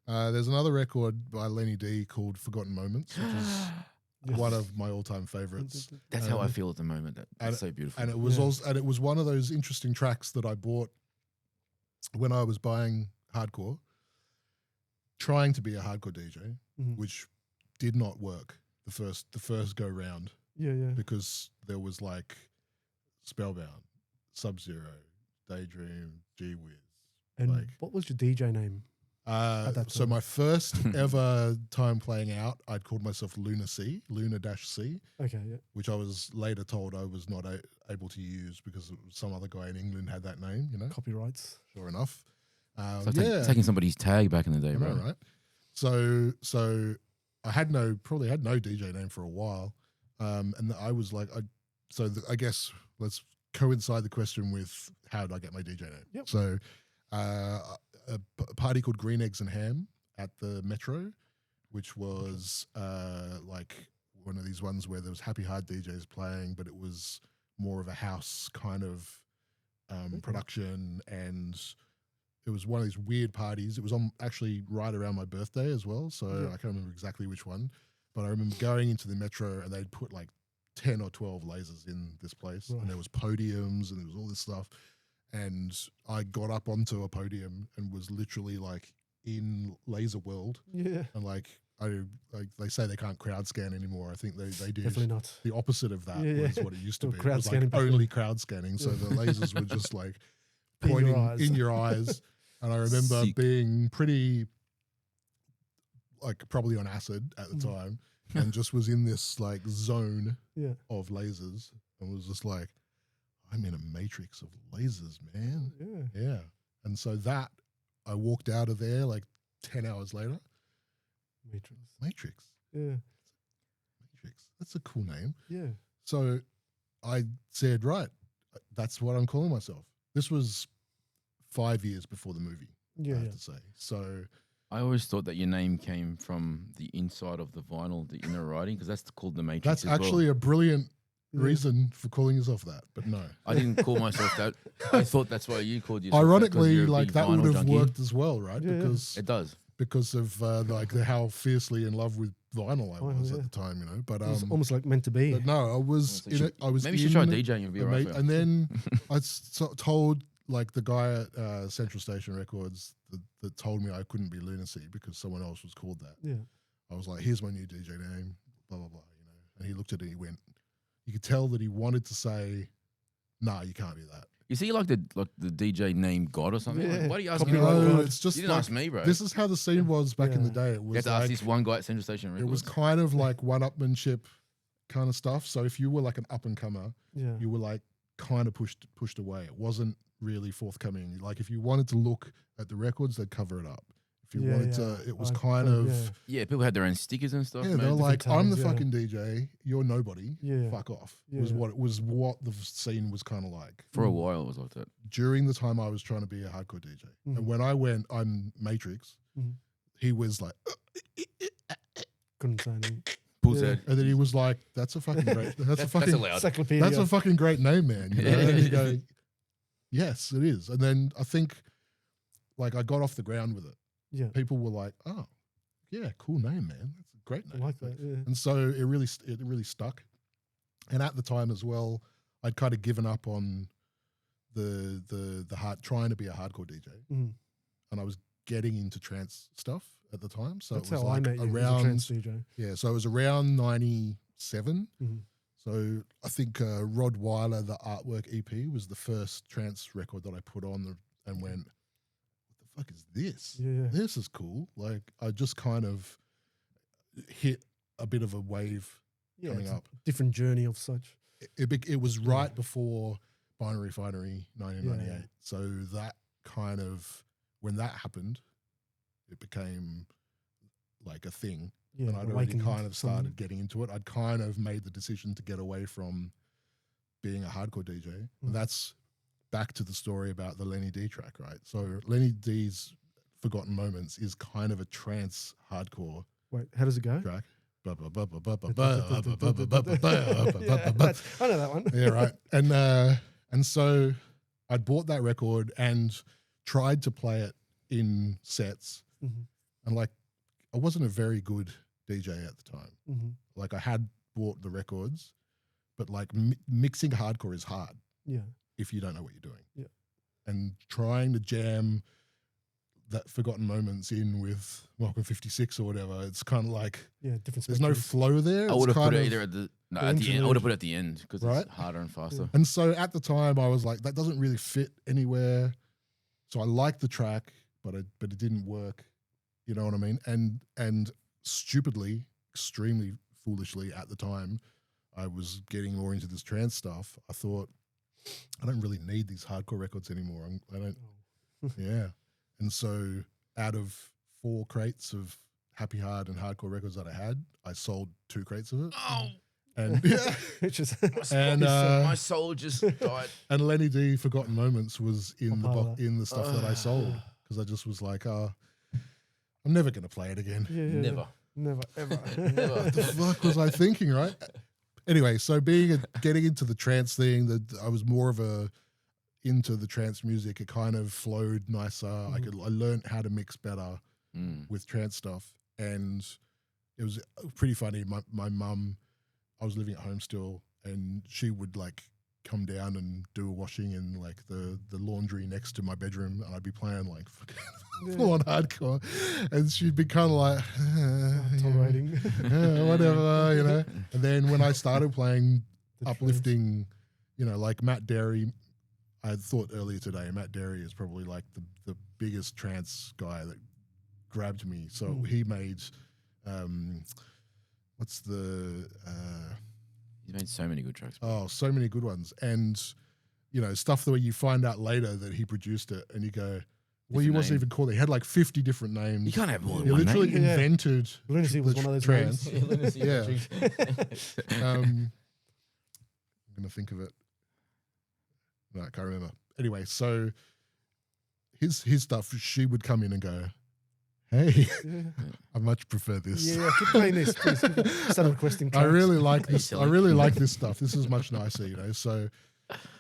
There's another record by Lenny D called Forgotten Moments, which is one of my all-time favorites. That's how I feel at the moment. That's so beautiful. And it was Yeah. also, and it was one of those interesting tracks that I bought when I was buying hardcore, trying to be a hardcore DJ, Mhm. which did not work the first go round Yeah, yeah. because there was like Spellbound, Sub-Zero, Daydream, G-Wiz. And like- what was your DJ name? that So time. my first ever time playing out, I'd called myself Luna C, Luna-C, Okay, yeah. which I was later told I was not able to use because some other guy in England had that name, Copyrights. sure enough. It's like taking somebody's tag back in the day, I know, bro. right? So I probably had no DJ name for a while. And I was like, I guess let's coincide the question with how did I get my DJ name? Yep. So a party called Green Eggs and Ham at the Metro. which was like one of these ones where there was happy hard DJs playing, but it was more of a house kind of production, and it was one of these weird parties. It was on actually right around my birthday as well, so I can't remember exactly which one, but I remember going into the Metro and they'd put like 10 or 12 lasers in this place, and there was podiums and there was all this stuff, and I got up onto a podium and was literally like in Laser World, and like they say they can't crowd scan anymore. I think they do. Definitely not. The opposite of that was what it used to be. It Crowd was like scanning only crowd scanning, so the lasers were just like pointing in your eyes. And I remember being pretty, like probably on acid at the time, and just was in this like zone of lasers, and was just like, I'm in a matrix of lasers, man. Yeah. And so that, I walked out of there like 10 hours later. Matrix. Yeah. Matrix. That's a cool name. Yeah. So I said, right, that's what I'm calling myself. This was 5 years before the movie, I have to say. So I always thought that your name came from the inside of the vinyl, the inner writing, because that's called the Matrix. That's actually a brilliant reason for calling yourself that, but no. I didn't call myself that. I thought that's why you called yourself. Ironically, that like that would have worked as well, right? Yeah, because it does. Because of like how fiercely in love with vinyl I was at the time, you know. But it was almost like meant to be. But no, I was in it. I was maybe you should try DJing and be right. And then I told like the guy at Central Station Records that told me I couldn't be Lunacy because someone else was called that. Yeah. I was like, here's my new DJ name, blah blah blah, you know. And he looked at it and he went, you could tell that he wanted to say, nah, you can't be that. You see, like the DJ name God or something. Yeah. Like, why do you ask me? No, it's just you didn't like, ask me, bro. This is how the scene was back in the day. It was you had to like, ask this one guy at Central Station Records. It was kind of like one-upmanship kind of stuff. So if you were like an up-and-comer, you were like kind of pushed away. It wasn't really forthcoming. Like if you wanted to look at the records, they'd cover it up. If you wanted to, it was kind of... Yeah, people had their own stickers and stuff. Yeah, they're like, I'm the fucking DJ, you're nobody, fuck off. Was what the scene was kind of like. For a while, it was like that. During the time I was trying to be a hardcore DJ. And when I went, I'm Matrix, he was like... Couldn't say anything. Pulls out. And then he was like, that's a fucking great... That's allowed. a fucking great name, man. You know? And then you go, yes, it is. And then I think like I got off the ground with it. Yeah, people were like, "Oh, yeah, cool name, man. That's a great name." I like that. Yeah. And so it really stuck. And at the time as well, I'd kind of given up on the trying to be a hardcore DJ, and I was getting into trance stuff at the time. So that's it was how like I met you, around trance DJ. Yeah, so it was around 97. So I think Rod Weiler, the Artwork EP, was the first trance record that I put on and went, fuck is this? Yeah. This is cool. Like I just kind of hit a bit of a wave coming up. Different journey of such. It was right before Binary Finery 1998. So that kind of, when that happened, it became like a thing. Yeah, and I'd already kind of started getting into it. I'd kind of made the decision to get away from being a hardcore DJ. And that's back to the story about the Lenny D track, right? So Lenny D's Forgotten Moments is kind of a trance hardcore. Wait, how does it go? Track. I know that one. Yeah, right. And so I bought that record and tried to play it in sets. And like, I wasn't a very good DJ at the time. Like I had bought the records, but like mixing hardcore is hard. Yeah. If you don't know what you're doing. Yeah. And trying to jam that Forgotten Moments in with Welcome 56 or whatever, it's kind of like different. There's no flow there. I would have put it either at the end. I would have put it at the end because it's harder and faster. And so at the time I was like, that doesn't really fit anywhere. So I liked the track, but it didn't work. You know what I mean? And stupidly, extremely foolishly at the time, I was getting more into this trance stuff. I thought, I don't really need these hardcore records anymore. I don't. Yeah. And so out of 4 crates of Happy Hard and hardcore records that I had, I sold 2 crates of it. Oh. And my soul just died. And Lenny D Forgotten Moments was in the stuff that I sold because I just was like, I'm never going to play it again. Never. Never, ever. What the fuck was I thinking, right? Anyway, so getting into the trance thing, I was more of into the trance music. It kind of flowed nicer. I learned how to mix better with trance stuff, and it was pretty funny. My mum, I was living at home still, and she would like come down and do a washing in like the laundry next to my bedroom, and I'd be playing like full on hardcore, and she'd be kind of like tolerating, whatever, you know. And then when I started playing uplifting, you know, like Matt Derry, I thought earlier today, Matt Derry is probably like the biggest trance guy that grabbed me. So he made, what's the He's made so many good tracks. Oh, so many good ones. And, you know, stuff that you find out later that he produced it and you go, well, he wasn't even called it. He had like 50 different names. You can't have more than He one literally name. invented Lunacy was one of those trance. names. Yeah. I'm going to think of it. No, I can't remember. Anyway, so his stuff, she would come in and go, hey, I much prefer this. Yeah, keep playing this, please. Start requesting tracks. I really like this. I really like this stuff. This is much nicer, you know. So,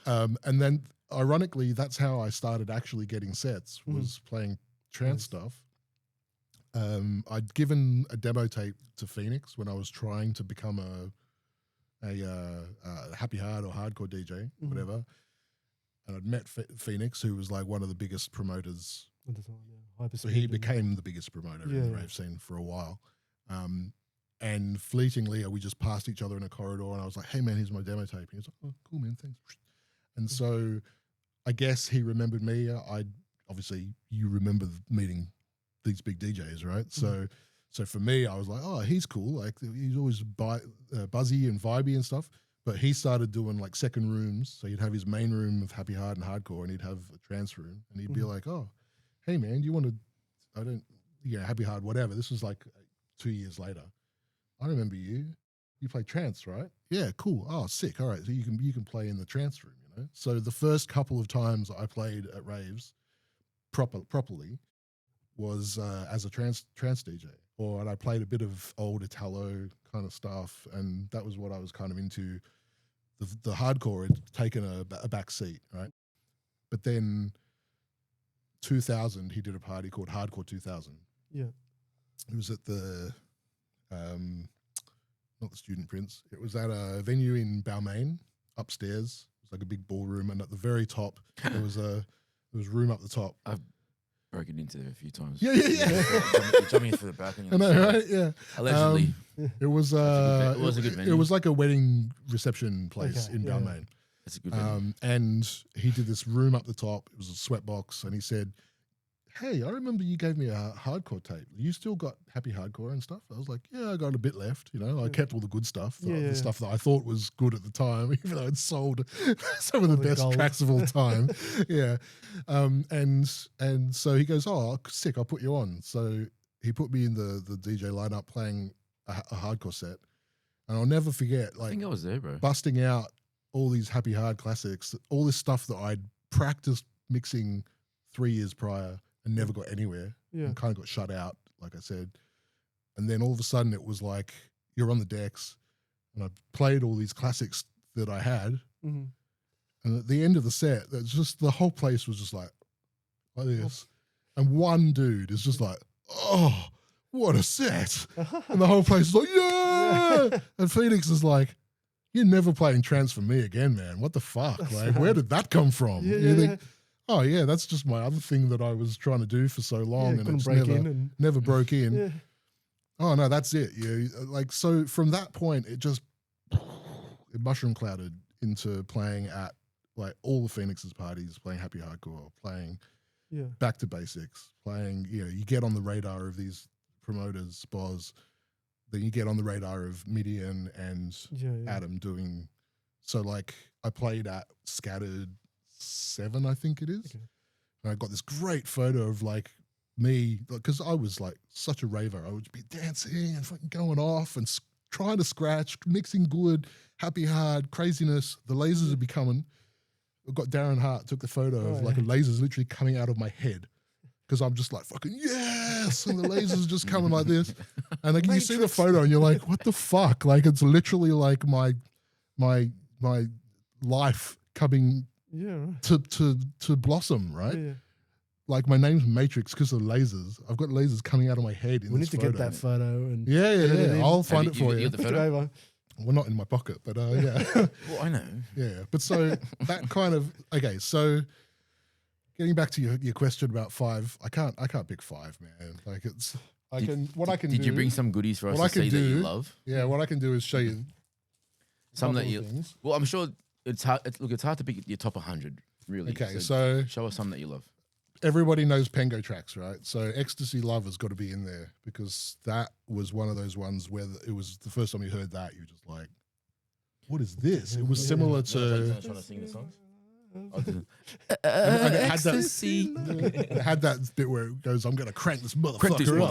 and then ironically, that's how I started actually getting sets, was playing trance stuff. I'd given a demo tape to Phoenix when I was trying to become a happy hard or hardcore DJ, whatever. And I'd met Phoenix, who was like one of the biggest promoters. At the time, So he became the biggest promoter in the rave scene for a while. And fleetingly, we just passed each other in a corridor, and I was like, hey, man, here's my demo tape. And he was like, oh, cool, man, thanks. And so I guess he remembered me. Obviously, you remember meeting these big DJs, right? So for me, I was like, oh, he's cool. Like, he's always buzzy and vibey and stuff. But he started doing like second rooms. So he'd have his main room of happy, hard, and hardcore, and he'd have a trance room. And he'd be like, oh, hey, man, do you want to, happy, hard, whatever. This was like 2 years later. I remember you. You play trance, right? Yeah, cool. Oh, sick. All right. So you can play in the trance room, you know? So the first couple of times I played at raves properly was as a trance DJ. And I played a bit of old Italo kind of stuff. And that was what I was kind of into. The hardcore had taken a back seat, right? But then 2000, he did a party called Hardcore 2000. Yeah. It was at the, not the Student Prince. It was at a venue in Balmain, upstairs. It was like a big ballroom, and at the very top, there was room up the top. I've broken into there a few times. Yeah. Jumping in through the balcony. I know, right? Yeah. Allegedly. It was it was a good venue. It was like a wedding reception place in Balmain. That's a good venue. And he did this room up the top. It was a sweatbox, and he said, hey, I remember you gave me a hardcore tape. You still got happy hardcore and stuff? I was like, yeah, I got a bit left. You know, I kept all the good stuff, the stuff that I thought was good at the time, even though it sold some of the best gold. tracks of all time. Yeah. And so he goes, oh, sick, I'll put you on. So he put me in the DJ lineup playing a hardcore set. And I'll never forget, I think I was there, bro. busting out all these happy hard classics, all this stuff that I'd practiced mixing 3 years prior and never got anywhere. And kind of got shut out, like I said. And then all of a sudden it was like, you're on the decks, and I played all these classics that I had. And at the end of the set, that's just, the whole place was just like this. And one dude is just like, oh, what a set. And the whole place is like, yeah. And Phoenix is like, you're never playing trance for me again, man. What the fuck? Like, where did that come from? You think, oh yeah, that's just my other thing that I was trying to do for so long, and it's never broke in. Oh no, that's it. Yeah, like, so from that point, it mushroom clouded into playing at like all the Phoenix's parties, playing happy hardcore, playing back to basics, playing. You know, you get on the radar of these promoters, Boz. Then you get on the radar of Midian and Adam doing. So like, I played at Scattered 7, I think it is. Okay. And I got this great photo of like me, because I was like such a raver. I would be dancing and fucking going off and trying to scratch, mixing good, happy hard, craziness. The lasers would be coming. I got Darren Hart, took the photo of like a laser's literally coming out of my head. because I'm just like fucking yes, and the lasers just coming like this, and like you see the photo and you're like, what the fuck? Like it's literally like my life coming to blossom, right? Yeah. Like my name's Matrix because of lasers. I've got lasers coming out of my head. We need to get that photo and Yeah. I'll find it for you. You got the photo? Well, not in my pocket, but yeah. Well, I know. Yeah, but so that kind of okay. So getting back to your question about 5, I can't pick 5, man. Like it's Did you bring some goodies for us to see that you love? Yeah, what I can do is show you Some that you. things. Well, I'm sure it's hard. It's hard to pick your top 100. Really. Okay, so show us some that you love. everybody knows Pengo tracks, right? So Ecstasy Love has got to be in there because that was one of those ones where it was the first time you heard that, you were just like, what is this? It was similar to... Trying to sing the songs? Ecstasy. It had that bit where it goes, I'm going to crank this motherfucker up.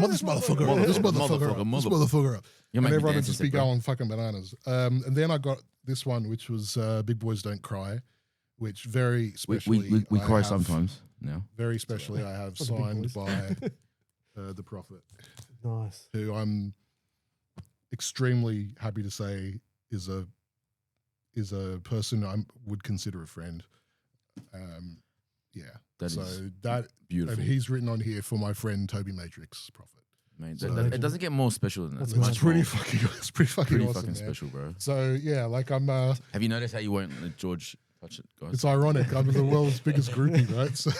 This motherfucker up. And everyone would just be going fucking bananas. And then I got this one, which was Big Boys Don't Cry, which very specially... We cry sometimes now. Very specially, I have signed by the Prophet. Nice. Who I'm extremely happy to say is a person I would consider a friend. That so is that beautiful. And he's written on here for my friend Toby Matrix Prophet. Mate, So- it doesn't get more special than that. That's It's It's much pretty more- fucking awesome, man. special, bro. So yeah, like I'm. Have you noticed how you won't let George touch it, guys? It's ironic. I'm the world's biggest groupie, right? So,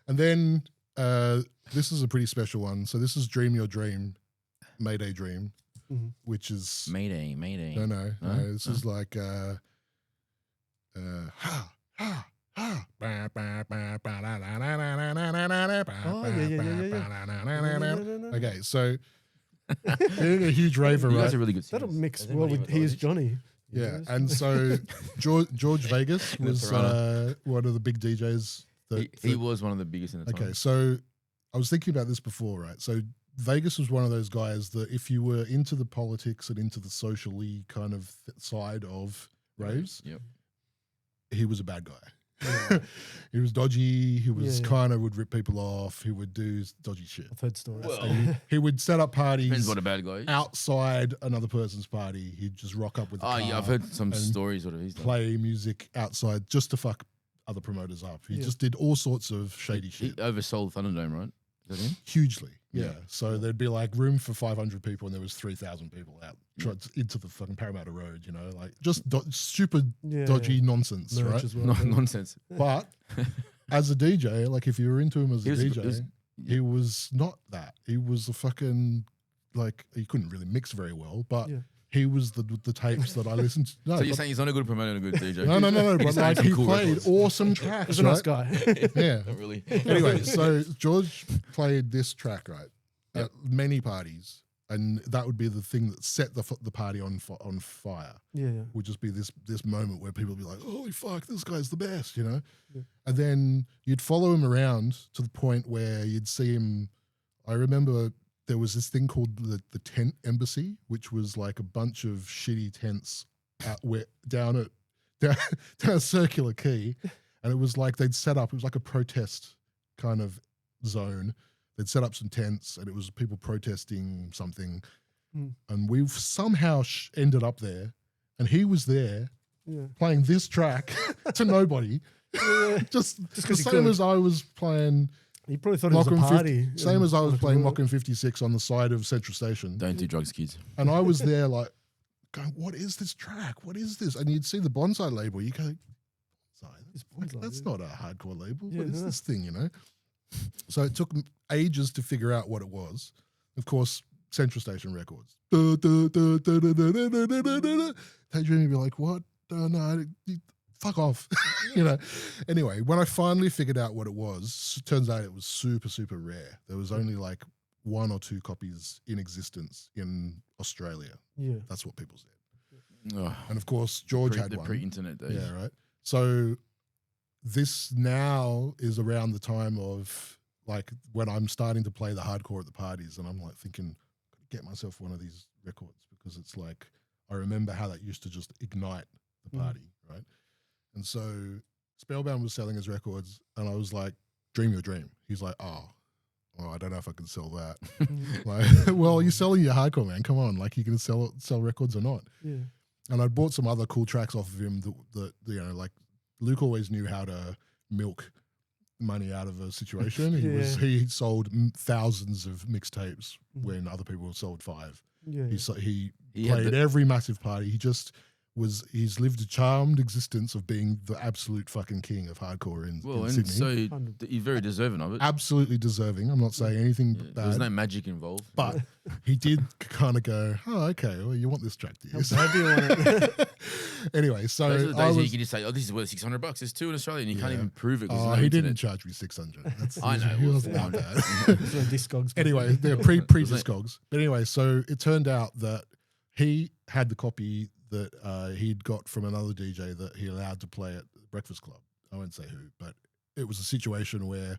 and then this is a pretty special one. So this is Dream Your Dream, Mayday Dream, which is Mayday. no. This is like ha ha ha. Okay, so being a huge raver, You right? guys are really good That'll singers. mix Has well anybody with got He Is knowledge? Johnny. Yeah, and so George Vegas was one of the big DJs. He was one of the biggest in the time. Okay, so I was thinking about this before, right? So Vegas was one of those guys that if you were into the politics and into the socially kind of side of raves, Yep. he was a bad guy. He was dodgy. He was kind of would rip people off. He would do dodgy shit. I've heard stories. Well, He would set up depends parties what a bad guy is. outside another person's party. He'd just rock up with a Oh, car, yeah, I've heard some and stories what he's done. play music outside just to fuck other promoters up. He just did all sorts of shady He shit. oversold Thunderdome, right? Is that him? Hugely. Yeah. Yeah. So there'd be like room for 500 people and there was 3,000 people out into the fucking Parramatta Road, you know, like just stupid, dodgy nonsense, Merch right? as well. No, nonsense. But as a DJ, like if you were into him as a DJ, he was not that. He was a fucking, like, he couldn't really mix very well, but he was the tapes that I listened to. No, So you're saying he's not a good promoter and a good DJ? no, but He's like saying he some cool played records. awesome tracks, He's a right? nice guy. Yeah. Not really. Anyway, so George played this track, right, at many parties, and that would be the thing that set the party on fire. Yeah. Would just be this moment where people would be like, holy fuck, this guy's the best, you know? Yeah. And then you'd follow him around to the point where you'd see him. I remember there was this thing called the Tent Embassy, which was like a bunch of shitty tents down a circular quay. And it was like they'd set up, it was like a protest kind of zone. They'd set up some tents and it was people protesting something. And we've somehow ended up there. And he was there playing this track to nobody. Just the same as I was playing. He probably thought it was a party. Same as I was playing Mockin 56 on the side of Central Station. Don't do drugs, kids. And I was there like going, what is this track? What is this? And you'd see the Bonsai label. You go, that's not a hardcore label. What is this thing, you know? So it took ages to figure out what it was. Of course, Central Station Records. They'd be like, what? No, fuck off. You know. Anyway, when I finally figured out what it was, it turns out it was super, super rare. There was only like 1 or 2 copies in existence in Australia. Yeah. That's what people said. Oh, And of course, George had the one. pre-internet days. Yeah, right. So this now is around the time of like when I'm starting to play the hardcore at the parties, and I'm like thinking, get myself one of these records because it's like I remember how that used to just ignite the party, right? And so Spellbound was selling his records, and I was like Dream Your Dream. He's like, oh, I don't know if I can sell that. Mm. Like, well, you're selling your hardcore, man. Come on, like you can sell records or not. Yeah. And I bought some other cool tracks off of him that you know, like Luke always knew how to milk money out of a situation. He sold thousands of mixtapes when other people sold 5. Yeah. He played every massive party. He's lived a charmed existence of being the absolute fucking king of hardcore in Sydney. So he's very deserving of it. Absolutely deserving. I'm not saying anything bad. There's no magic involved. But he did kind of go, oh, okay, well, you want this track, do you? How do you want it? Anyway, so those are the days you can just say, oh, this is worth $600. There's 2 in Australia, and you can't even prove it. Oh, he didn't charge me $600. I know. He wasn't that bad. Discogs. Anyway, they're pre-Discogs. But anyway, so it turned out that he had the copy that he'd got from another DJ that he allowed to play at the Breakfast Club. I won't say who, but it was a situation where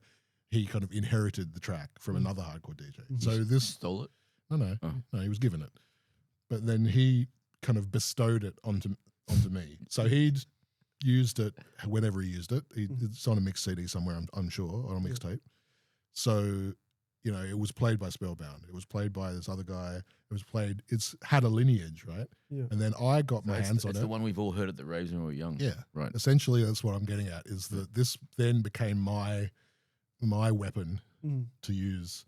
he kind of inherited the track from another hardcore DJ. So this stole it? No, he was given it. But then he kind of bestowed it onto me. So he'd used it whenever he used it. It's on a mixed CD somewhere, I'm sure, or a mixtape. So, you know, it was played by Spellbound. It was played by this other guy. It's had a lineage, right? Yeah. And then I got my hands on it. It's the one we've all heard at the raves when we were young. Yeah. Right. Essentially, that's what I'm getting at, is that this then became my weapon to use.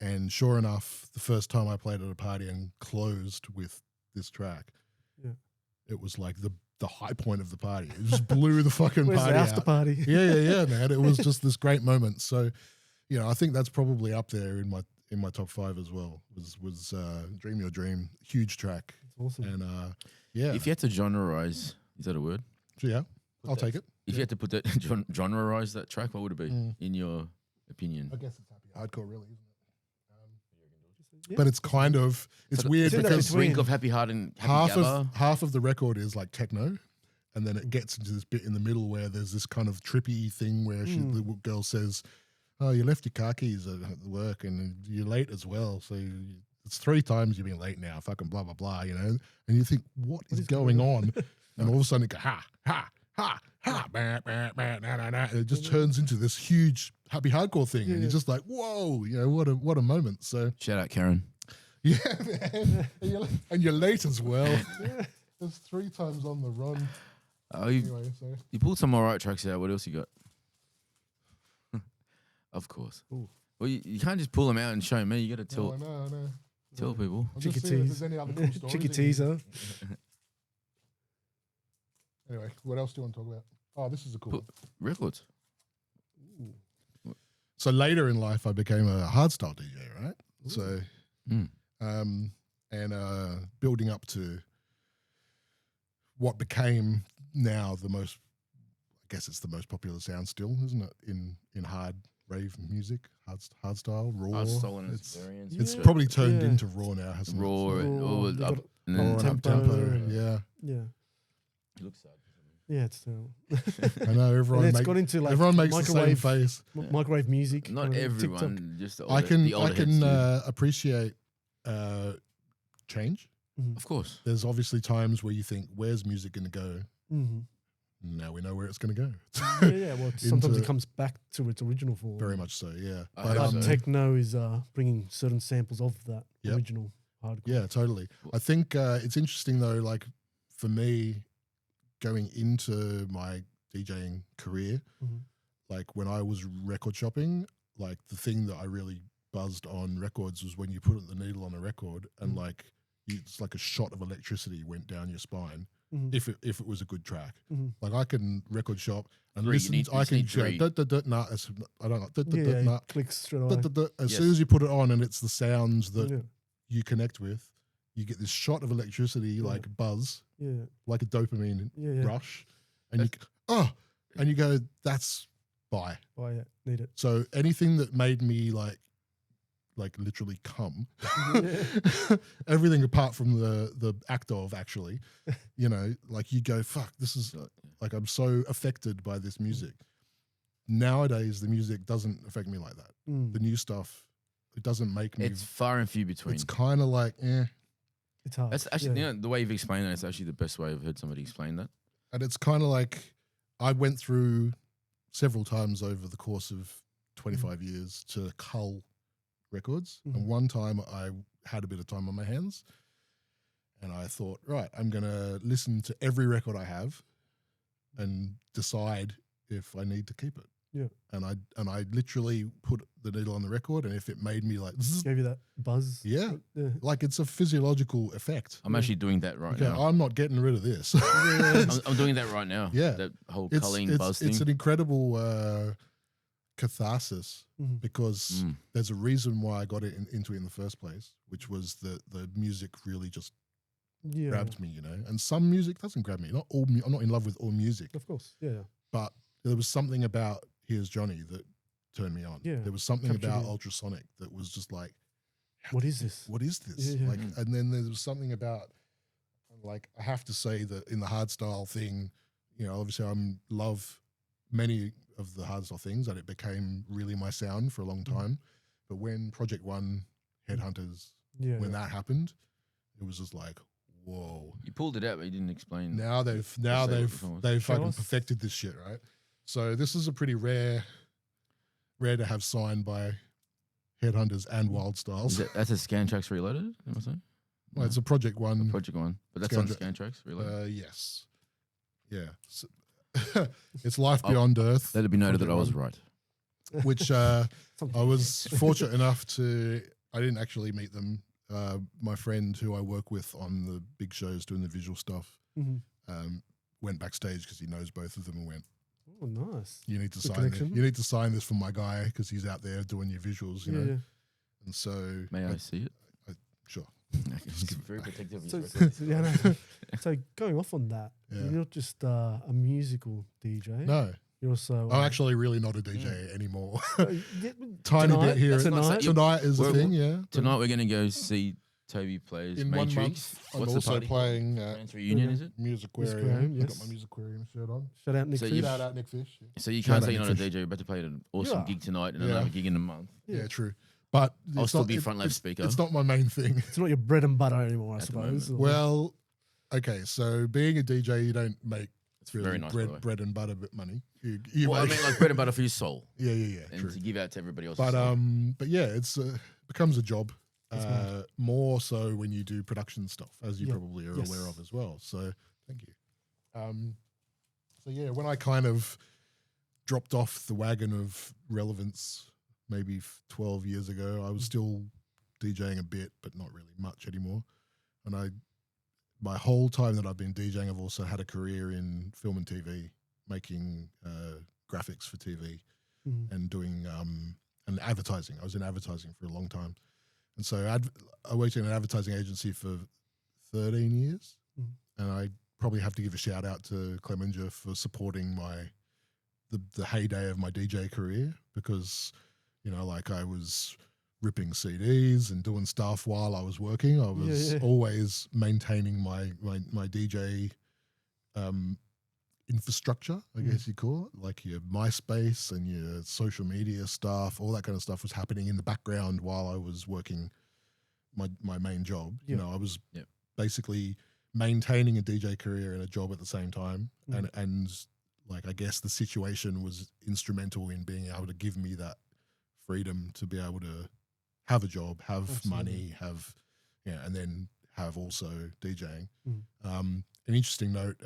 And sure enough, the first time I played at a party and closed with this track, it was like the high point of the party. It just blew the fucking Where's party the after out. party? Yeah, man. It was just this great moment. So, you know, I think that's probably up there in my top 5 as well. Was Dream Your Dream, huge track. That's awesome. And yeah, If you had to genreize, is that a word? yeah, I'll take it. If you had to put that genreize that track, what would it be in your opinion? I guess it's happy hardcore, really, isn't it? Yeah. But it's kind of weird it's in that because between. Brink of happy heart and happy half of the record is like techno, and then it gets into this bit in the middle where there's this kind of trippy thing where the girl says, "Oh, you left your car keys at work and you're late as well, so it's 3 times you've been late now, fucking blah blah blah," you know. And you think, what is going on? And all of a sudden it goes, ha ha ha ha, bah, bah, bah, nah, nah, nah. And it just turns into this huge happy hardcore thing, and you're just like, whoa, you know, what a moment. So Shout out, Karen. yeah, man. And you're late as well. There's 3 times on the run. Oh, you Anyway, so you pulled some alright tracks out. What else you got? Of course. Ooh. Well, you can't just pull them out and show me. You got to no, I know. tell people. I'm just Chicky seeing if tease. there's any other cool stories. Chicky in teaser. Anyway, what else do you want to talk about? Oh, this is a cool one. Records. So later in life, I became a hardstyle DJ, right? Ooh. So, Mm. building up to what became now the most, I guess it's the most popular sound still, isn't it? In hard rave music, hardstyle, raw. Hardstyle and It's experience. it's Yeah. probably turned Yeah. into raw now, hasn't Raw it? and Raw, all they up got and Raw then and tempo up-tempo, and- yeah. Yeah. It looks sad. Yeah, it's terrible. I know everyone. And it's got into like everyone makes the same microwave, face. microwave music. Not kind of TikTok. everyone. Just the I older, can the older heads do. appreciate change. Of course. There's obviously times where you think, "Where's music going to go?" Mm-hmm. Now we know where it's going to go. Yeah. Well, sometimes it Into- comes back to its original form. Very much so, yeah. I But hope But so. techno is bringing certain samples of that Yep. original hardcore. yeah, totally. I think it's interesting though. Like for me, going into my DJing career, Mhm. like when I was record shopping, like the thing that I really buzzed on records was when you put the needle on a record and Mhm. like it's like a shot of electricity went down your spine. Mhm. If it was a good track, Mhm. like I can record shop and Three, you listen. need- I you can need three. go nah. I don't like Yeah, nah. it clicks straight away. As Yes. soon as you put it on and it's the sounds that Yeah. you connect with, you get this shot of electricity, like buzz, Yeah. like a dopamine Yeah. rush, and and you go, that's buy. Oh yeah. Need it. So anything that made me like literally come, everything apart from the act of actually, you know, like you go, fuck, this is like I'm so affected by this music. Nowadays, the music doesn't affect me like that. Mm. The new stuff, it doesn't make me. It's far and few between. It's kind of like, It's hard. That's actually, yeah. you know, the way you've explained that is actually the best way I've heard somebody explain that. and it's kind of like I went through several times over the course of 25 years to cull records. Mhm. And one time I had a bit of time on my hands and I thought, right, I'm going to listen to every record I have and decide if I need to keep it. Yeah. And I literally put the needle on the record, and if it made me like, zzz, Gave you that buzz. yeah, like it's a physiological effect. I'm actually doing that right Okay, now. I'm not getting rid of this. I'm doing that right now. Yeah. That whole It's, culling buzz thing. it's an incredible catharsis Mhm. because there's a reason why I got into it in the first place, which was the music really just Yeah. grabbed me, you know. And some music doesn't grab me. Not all. I'm not in love with all music, Of course. Yeah. but there was something about Here's Johnny that turned me on. Yeah, There was something captured about you. Ultrasonic that was just like, What is this? what is this? Yeah. Like, and then there was something about, like, I have to say that in the hardstyle thing, you know, obviously I love many of the hardstyle things, and it became really my sound for a long time. But when Project One, Headhunters, Yeah. when that happened, it was just like, whoa. You pulled it out, but you didn't explain. Now they've Show fucking us. perfected this shit, right? So this is a pretty rare to have signed by Headhunters and Wild Styles. That's a Scan Tracks Reloaded, am I saying? Well, it's a Project One. Project One. But that's Scan on Tra- Scan Tracks Reloaded. Yes. Yeah. So it's Life Beyond Earth, Let it be noted that I was Project right. which I was fortunate enough to, I didn't actually meet them. My friend who I work with on the big shows doing the visual stuff Mhm. went backstage because he knows both of them and went, Oh, nice. you need to Good sign connection. this. You need to sign this for my guy because he's out there doing your visuals, you know. Yeah. And so, May I see it? sure. Just very protective of So, his records. yeah, no. So going off on that, Yeah. you're not just a musical DJ. No, You're also. I'm actually really not a DJ anymore. yeah, Tiny tonight, bit here. Tonight. Tonight is a We're- thing, yeah. Tonight we're going to go see Toby plays In 1 Matrix. month, I'm What's the also party? playing Trance Reunion, is it? Musicarium. I got yes. my Musicarium shirt on. Shout out Nick So Fish. you- Shout out Nick Fish. So you Shout can't out say you're not a Nick Fish. DJ. You're about to play an awesome Yeah. gig tonight and Yeah. another gig in a month. Yeah, true. But I'll it's still not- be front left speaker. It's not my main thing. It's not your bread and butter anymore, I At the suppose. or- Well, okay, so being a DJ, you don't make It's very nice, by the way. bread and butter money. You Well, I make, mean, like bread and butter for your soul, yeah, and true. to give out to everybody else. But yeah, it's becomes a job. That's mad. More so when you do production stuff, as you Yeah. probably are Yes. aware of as well. So thank you. So yeah, when I kind of dropped off the wagon of relevance, maybe 12 years ago, I was still DJing a bit, but not really much anymore. And my whole time that I've been DJing, I've also had a career in film and TV, making graphics for TV Mhm. and doing and advertising. I was in advertising for a long time. And so I worked in an advertising agency for 13 years. Mhm. And I probably have to give a shout out to Clemenger for supporting the heyday of my DJ career, because, you know, like I was ripping CDs and doing stuff while I was working. I was Yeah. always maintaining my DJ infrastructure, I guess you call it, like your MySpace and your social media stuff, all that kind of stuff was happening in the background while I was working my main job. You Yeah. know, I was Yep. basically maintaining a DJ career and a job at the same time. Mm. And like, I guess the situation was instrumental in being able to give me that freedom to be able to have a job, have Absolutely. money, and then have also DJing. Mm. An interesting note,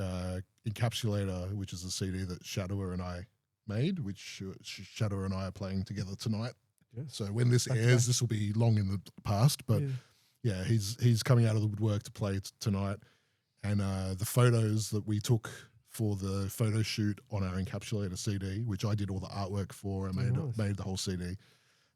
Encapsulator, which is a CD that Shadower and I made, which Shadower and I are playing together tonight. Yes. So when this Back to airs, back. this will be long in the past, but Yeah. yeah, he's coming out of the woodwork to play tonight. And the photos that we took for the photo shoot on our Encapsulator CD, which I did all the artwork for and nice. made the whole CD.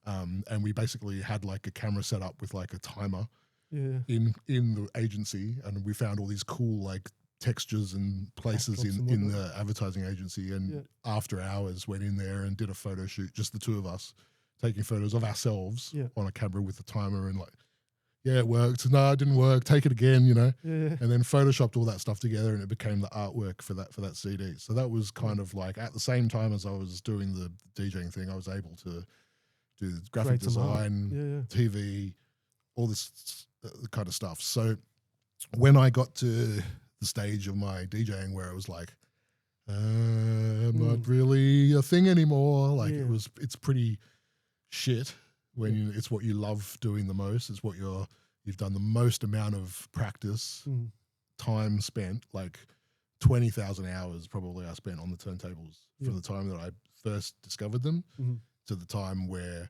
And we basically had like a camera set up with like a timer Yeah. in the agency, and we found all these cool like textures and places Backdrops and in whatnot. the advertising agency. And Yeah. after hours went in there and did a photo shoot, just the two of us taking photos of ourselves Yeah. on a camera with a timer, and like, yeah, it worked. No, it didn't work. Take it again, you know. Yeah. And then photoshopped all that stuff together, and it became the artwork for that CD. So that was kind of like at the same time as I was doing the DJing thing, I was able to do graphic Create some art. design, Yeah. TV, all this kind of stuff. So when I got to the stage of my DJing where it was like, I'm not really a thing anymore. Like Yeah. it's pretty shit when it's what you love doing the most. It's what you've done the most amount of practice, time spent, like 20,000 hours probably I spent on the turntables from the time that I first discovered them to the time where,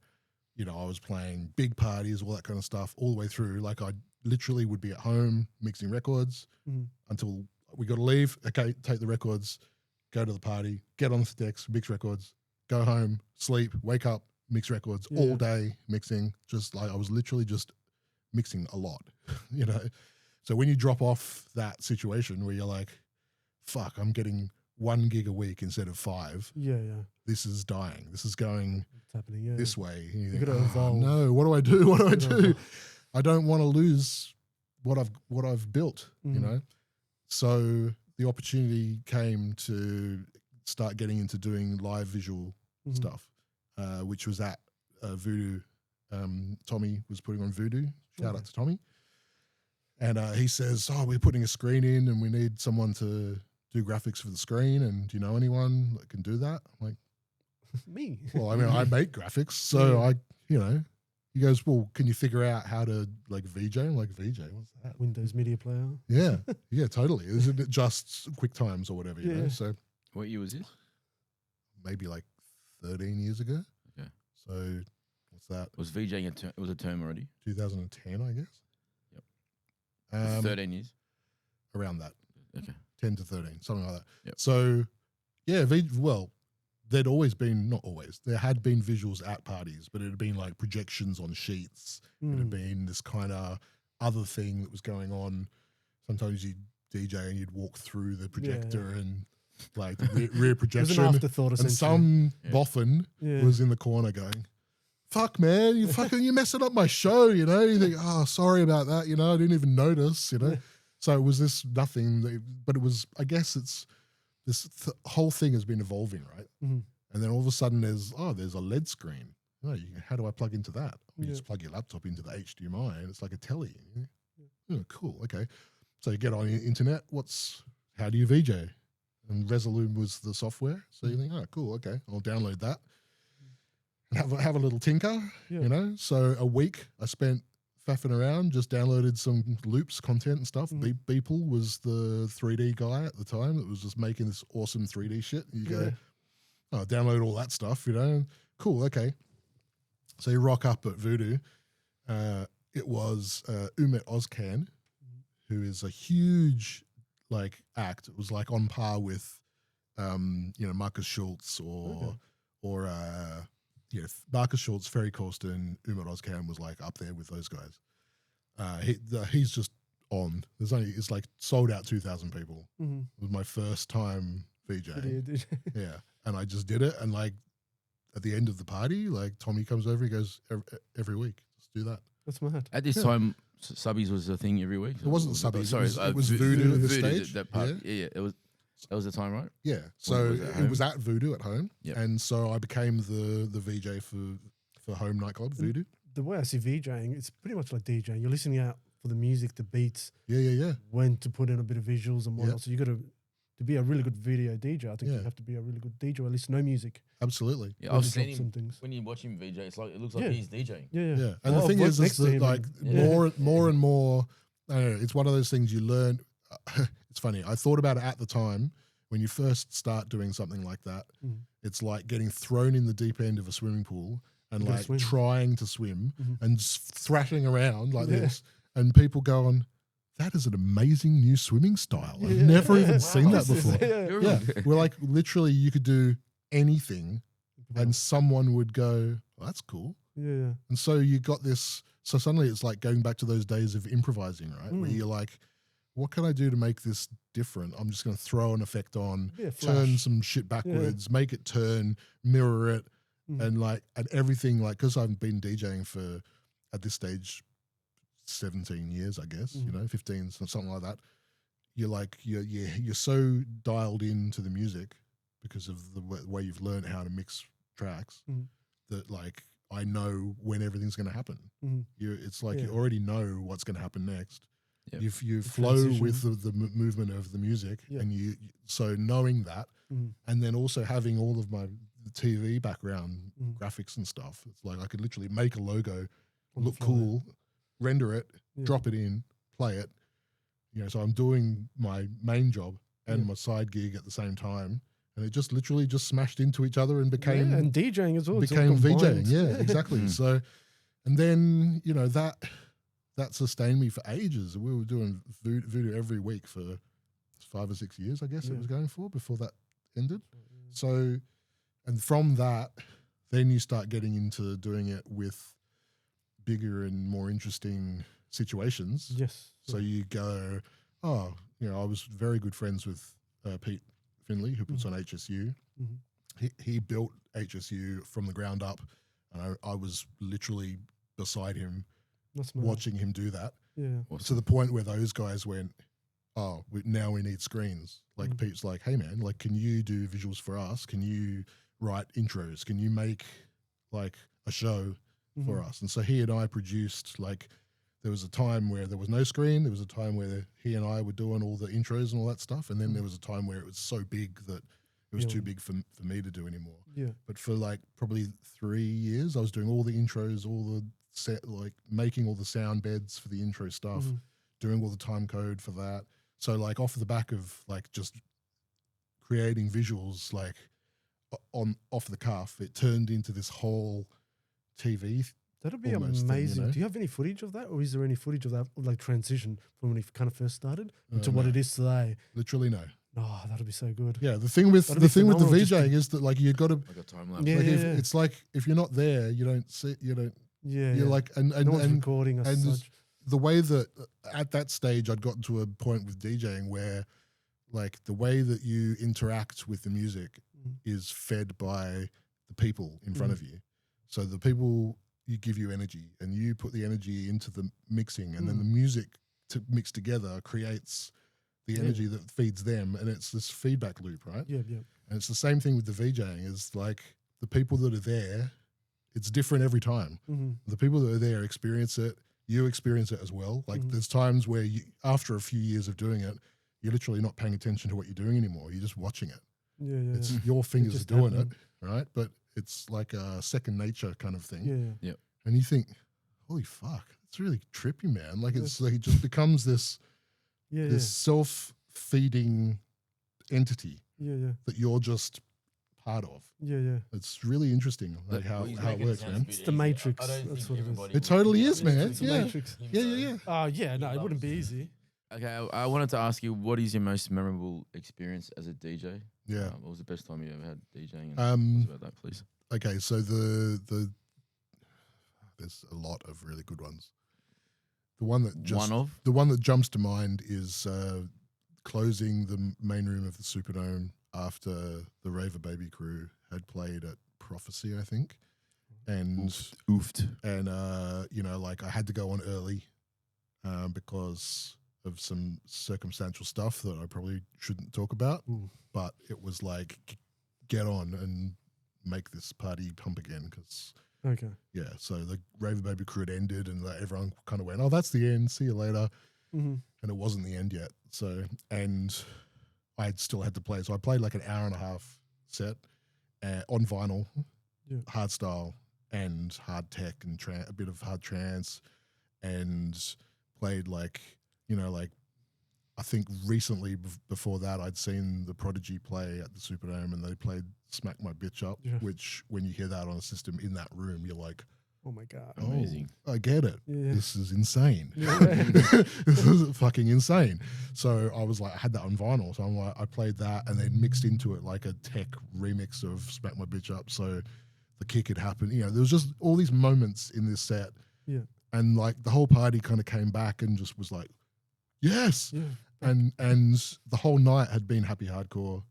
you know, I was playing big parties, all that kind of stuff, all the way through. Like I literally would be at home mixing records until we got to leave. Okay, take the records, go to the party, get on the decks, mix records, go home, sleep, wake up, mix records all day mixing. Just like I was literally just mixing a lot, you know. So when you drop off that situation where you're like, fuck, I'm getting 1 gig a week instead of 5. Yeah. This is dying. This is going It's happening. Yeah. this way. And you You think, gotta evolve. no, what do I do? What do I do? I don't want to lose what I've built, you know? So the opportunity came to start getting into doing live visual stuff, which was at Voodoo. Tommy was putting on Voodoo. Shout out to Tommy. And he says, oh, we're putting a screen in and we need someone to do graphics for the screen. And do you know anyone that can do that? I'm like, Me. well, I mean, I make graphics. So he goes, well, can you figure out how to like VJ? I'm like, VJ, what's that? Windows Media Player. Yeah. Yeah, totally. Isn't it just QuickTimes or whatever, you know? So What year was this? maybe like 13 years ago. Okay. So what's that? Was VJing it was a term already? 2010, I guess. Yep. 13 years? Around that. Okay. 10 to 13, something like that. Yep. So, yeah, there'd always been, not always, there had been visuals at parties, but it had been like projections on sheets. It had been this kind of other thing that was going on. Sometimes you'd DJ and you'd walk through the projector and like the rear projection. It was an afterthought, and essentially. some boffin was in the corner going, fuck, man, you're messing up my show, you know? You think, oh, sorry about that, you know? I didn't even notice, you know? Yeah. So it was this nothing, but it was, I guess it's, this whole thing has been evolving, right? And then all of a sudden there's a LED screen. Oh, how do I plug into that? You just plug your laptop into the HDMI and it's like a telly. Oh, cool, okay. So you get on the internet, how do you VJ? And Resolume was the software. So you think, oh, cool, okay, I'll download that. And have a little tinker, you know? So a week I spent faffing around, just downloaded some loops, content and stuff. Beeple was the 3D guy at the time that was just making this awesome 3D shit. And you go, oh, download all that stuff, you know? Cool, okay. So you rock up at Voodoo. It was Umet Ozcan, who is a huge like act. It was like on par with, Marcus Schultz or Marcus Schultz, Ferry Corsten, Umet Ozcan was like up there with those guys. He's just on. It's like sold out 2,000 people. It was my first time VJ. Yeah, and I just did it. And like at the end of the party, like Tommy comes over, he goes every week, just do that. That's mad. At this time, Subbies was a thing every week. It wasn't Subbies. Sorry, it was Voodoo at the Voodoo, stage. That part. Yeah. That was the time, right? Yeah. So was it was at Voodoo at home. Yep. And so I became the VJ for home nightclub, Voodoo. The way I see VJing, it's pretty much like DJing. You're listening out for the music, the beats. Yeah. When to put in a bit of visuals and whatnot. So you got to be a really good video DJ. I think you have to be a really good DJ or at least know music. Absolutely. Yeah, I've seen some him things. when you watch him VJ. It looks like he's DJing. Yeah. And the thing is that like more and more, I don't know, it's one of those things you learn. It's funny. I thought about it at the time when you first start doing something like that. It's like getting thrown in the deep end of a swimming pool and like trying to swim and just thrashing around like this, and people going, that is an amazing new swimming style. I've never even seen that before. Yeah. We're like, literally you could do anything and someone would go, well, that's cool. Yeah. And so you got this, so suddenly it's like going back to those days of improvising, right? Where you're like, what can I do to make this different? I'm just going to throw an effect on, turn some shit backwards, make it turn, mirror it, and everything, like, because I've been DJing for, at this stage, 17 years, I guess, 15, something like that. You're like, you're so dialed into the music because of the way you've learned how to mix tracks that like, I know when everything's going to happen. It's like you already know what's going to happen next. Yep. You flow with the movement of the music, and so knowing that, and then also having all of TV background graphics and stuff. It's like I could literally make a logo, On the look fly. cool, render it, Yeah. drop it in, play it. So I'm doing my main job and my side gig at the same time, and it just literally just smashed into each other and became and DJing as well. It's all became VJing. combined. Yeah, exactly. Mm. So, and then that sustained me for ages. We were doing voodoo every week for 5 or 6 years, I guess it was going for before that ended. So, and from that, then you start getting into doing it with bigger and more interesting situations. Yes. So you go, I was very good friends with Pete Finley, who puts on HSU. Mhm. He built HSU from the ground up, and I was literally beside him, That's mad. watching him do that, Yeah. to the point where those guys went, now we need screens. Like Pete's like, hey man, like, can you do visuals for us? Can you write intros? Can you make like a show for us? And so he and I produced, like, there was a time where there was no screen. There was a time where he and I were doing all the intros and all that stuff. And then there was a time where it was so big that it was too big for me to do anymore. Yeah. But for like probably 3 years, I was doing all the intros, all the set, like making all the sound beds for the intro stuff, doing all the time code for that. So like off the back of like just creating visuals, like off the cuff, it turned into this whole TV. That'd be Almost thing, amazing. Do you have any footage of that, or is there any footage of that, like transition from when you kind of first started to what it is today? Literally no. Oh, that'd be so good. Yeah, the thing with That'd be phenomenal, just VJing is that like you got to Like a time lapse. Yeah, like yeah, it's like if you're not there, you don't see, yeah. you're like and no one's and recording us. and Such. the way that at that stage I'd gotten to a point with DJing where like the way that you interact with the music is fed by the people in front of you. So the people, you give you energy and you put the energy into the mixing, and then the music to mix together creates the energy that feeds them, and it's this feedback loop, right? Yeah, yeah. And it's the same thing with the VJing. Is like the people that are there, it's different every time. The people that are there experience it. You experience it as well. Like there's times where you, after a few years of doing it, you're literally not paying attention to what you're doing anymore. You're just watching it. Yeah, yeah. It's your fingers just are doing happening. it, right? But it's like a second nature kind of thing. Yeah, yeah. And you think, holy fuck, it's really trippy, man. Like it's like it just becomes this Yeah, this self-feeding entity yeah. that you're just part of. Yeah, yeah. It's really interesting, like how He's it making works, sound a man. bit It's the easy. Matrix. I don't That's think what it is. everybody It would totally think is, that. man. It's the Yeah. Matrix. Yeah, yeah. Yeah, no, it wouldn't be easy. Okay, I wanted to ask you, what is your most memorable experience as a DJ? Yeah. What was the best time you ever had DJing? And Um, tell us about that, please. Okay, so the there's a lot of really good ones. The one that jumps to mind is closing the main room of the Superdome after the Rave Baby crew had played at Prophecy, I think, and Oofed. and like I had to go on early because of some circumstantial stuff that I probably shouldn't talk about. But it was like, get on and make this party pump again, because Okay. yeah. So the Rave Baby crew had ended, and like everyone kind of went, "Oh, that's the end. See you later." And it wasn't the end yet. So, and I still had to play. So I played like an hour and a half set on vinyl, hardstyle and hard tech and a bit of hard trance, and played like, like I think recently before that I'd seen the Prodigy play at the Superdome, and they played Smack My Bitch Up, which when you hear that on a system in that room, you're like, Oh my god. Amazing. I get it. Yeah. This is insane. Yeah. This is fucking insane. So I was like, I had that on vinyl. So I'm like, I played that and then mixed into it like a tech remix of Smack My Bitch Up. So the kick had happened. There was just all these moments in this set. Yeah. And like the whole party kind of came back and just was like, yes. Yeah. And the whole night had been happy hardcore,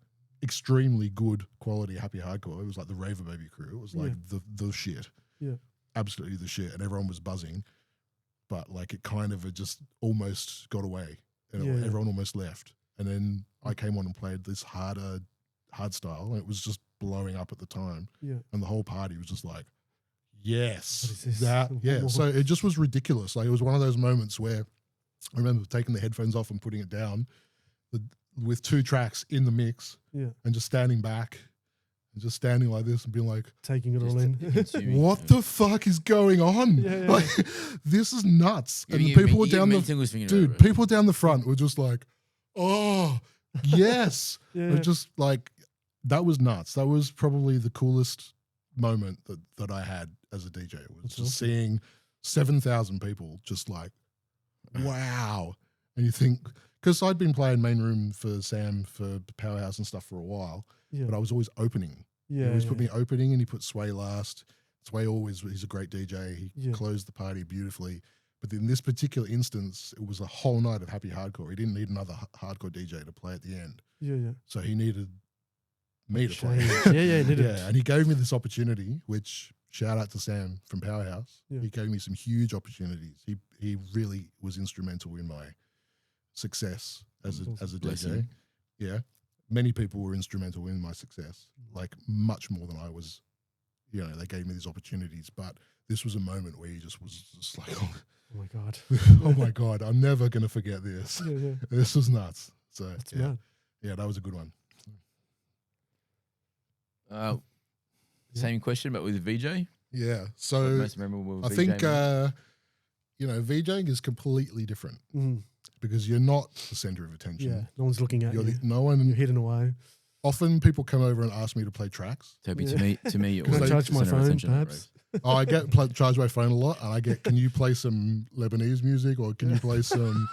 extremely good quality happy hardcore. It was like the Rave Baby crew. It was like the shit. Yeah. Absolutely the shit, and everyone was buzzing, but like it kind of just almost got away, and everyone almost left. And then I came on and played this hardstyle, and it was just blowing up at the time. Yeah. And the whole party was just like, yes, What is this? that, yeah. So it just was ridiculous. Like it was one of those moments where I remember taking the headphones off and putting it down with 2 tracks in the mix, and just standing back and just standing like this and being like, Taking it Just all in. consuming, what yeah. the fuck is going on? Yeah. Like, this is nuts. You And the get people me- you down get the me tingles thinking about dude, it, bro. people down the front were just like, oh yes. Yeah. It was just like, that was nuts. That was probably the coolest moment that I had as a DJ. Was That's just awesome. seeing 7,000 people just like, wow. And you think, because I'd been playing main room for Sam for Powerhouse and stuff for a while, Yeah. but I was always opening. Yeah. He always yeah. put me opening, and he put Sway last. Sway he's a great DJ. He Yeah. closed the party beautifully. But in this particular instance, it was a whole night of happy hardcore. He didn't need another hardcore DJ to play at the end. Yeah. Yeah. So he needed me to play. Change. Yeah. He did it. Yeah, and he gave me this opportunity, which shout out to Sam from Powerhouse. Yeah. He gave me some huge opportunities. He really was instrumental in my success as a Awesome. Bless DJ. him. Yeah. Many people were instrumental in my success, like much more than I was. You know, they gave me these opportunities, but this was a moment where he just was just like, Oh my god. oh my God, I'm never going to forget this. Yeah. Yeah. This was nuts. So That's yeah, mad. yeah, that was a good one. Same question, but with VJ. Yeah. What So most memorable I VJ think, moment? you know, VJing is completely different Mm. because you're not the center of attention. Yeah. No one's looking at You're you. no You're one. hidden away. Often people come over and ask me to play tracks. Toby, yeah. to me, you're Can I always charge the my centre of phone, attention at perhaps? raves. I get charge my phone a lot, and I get, can you play some Lebanese music, or can you play some,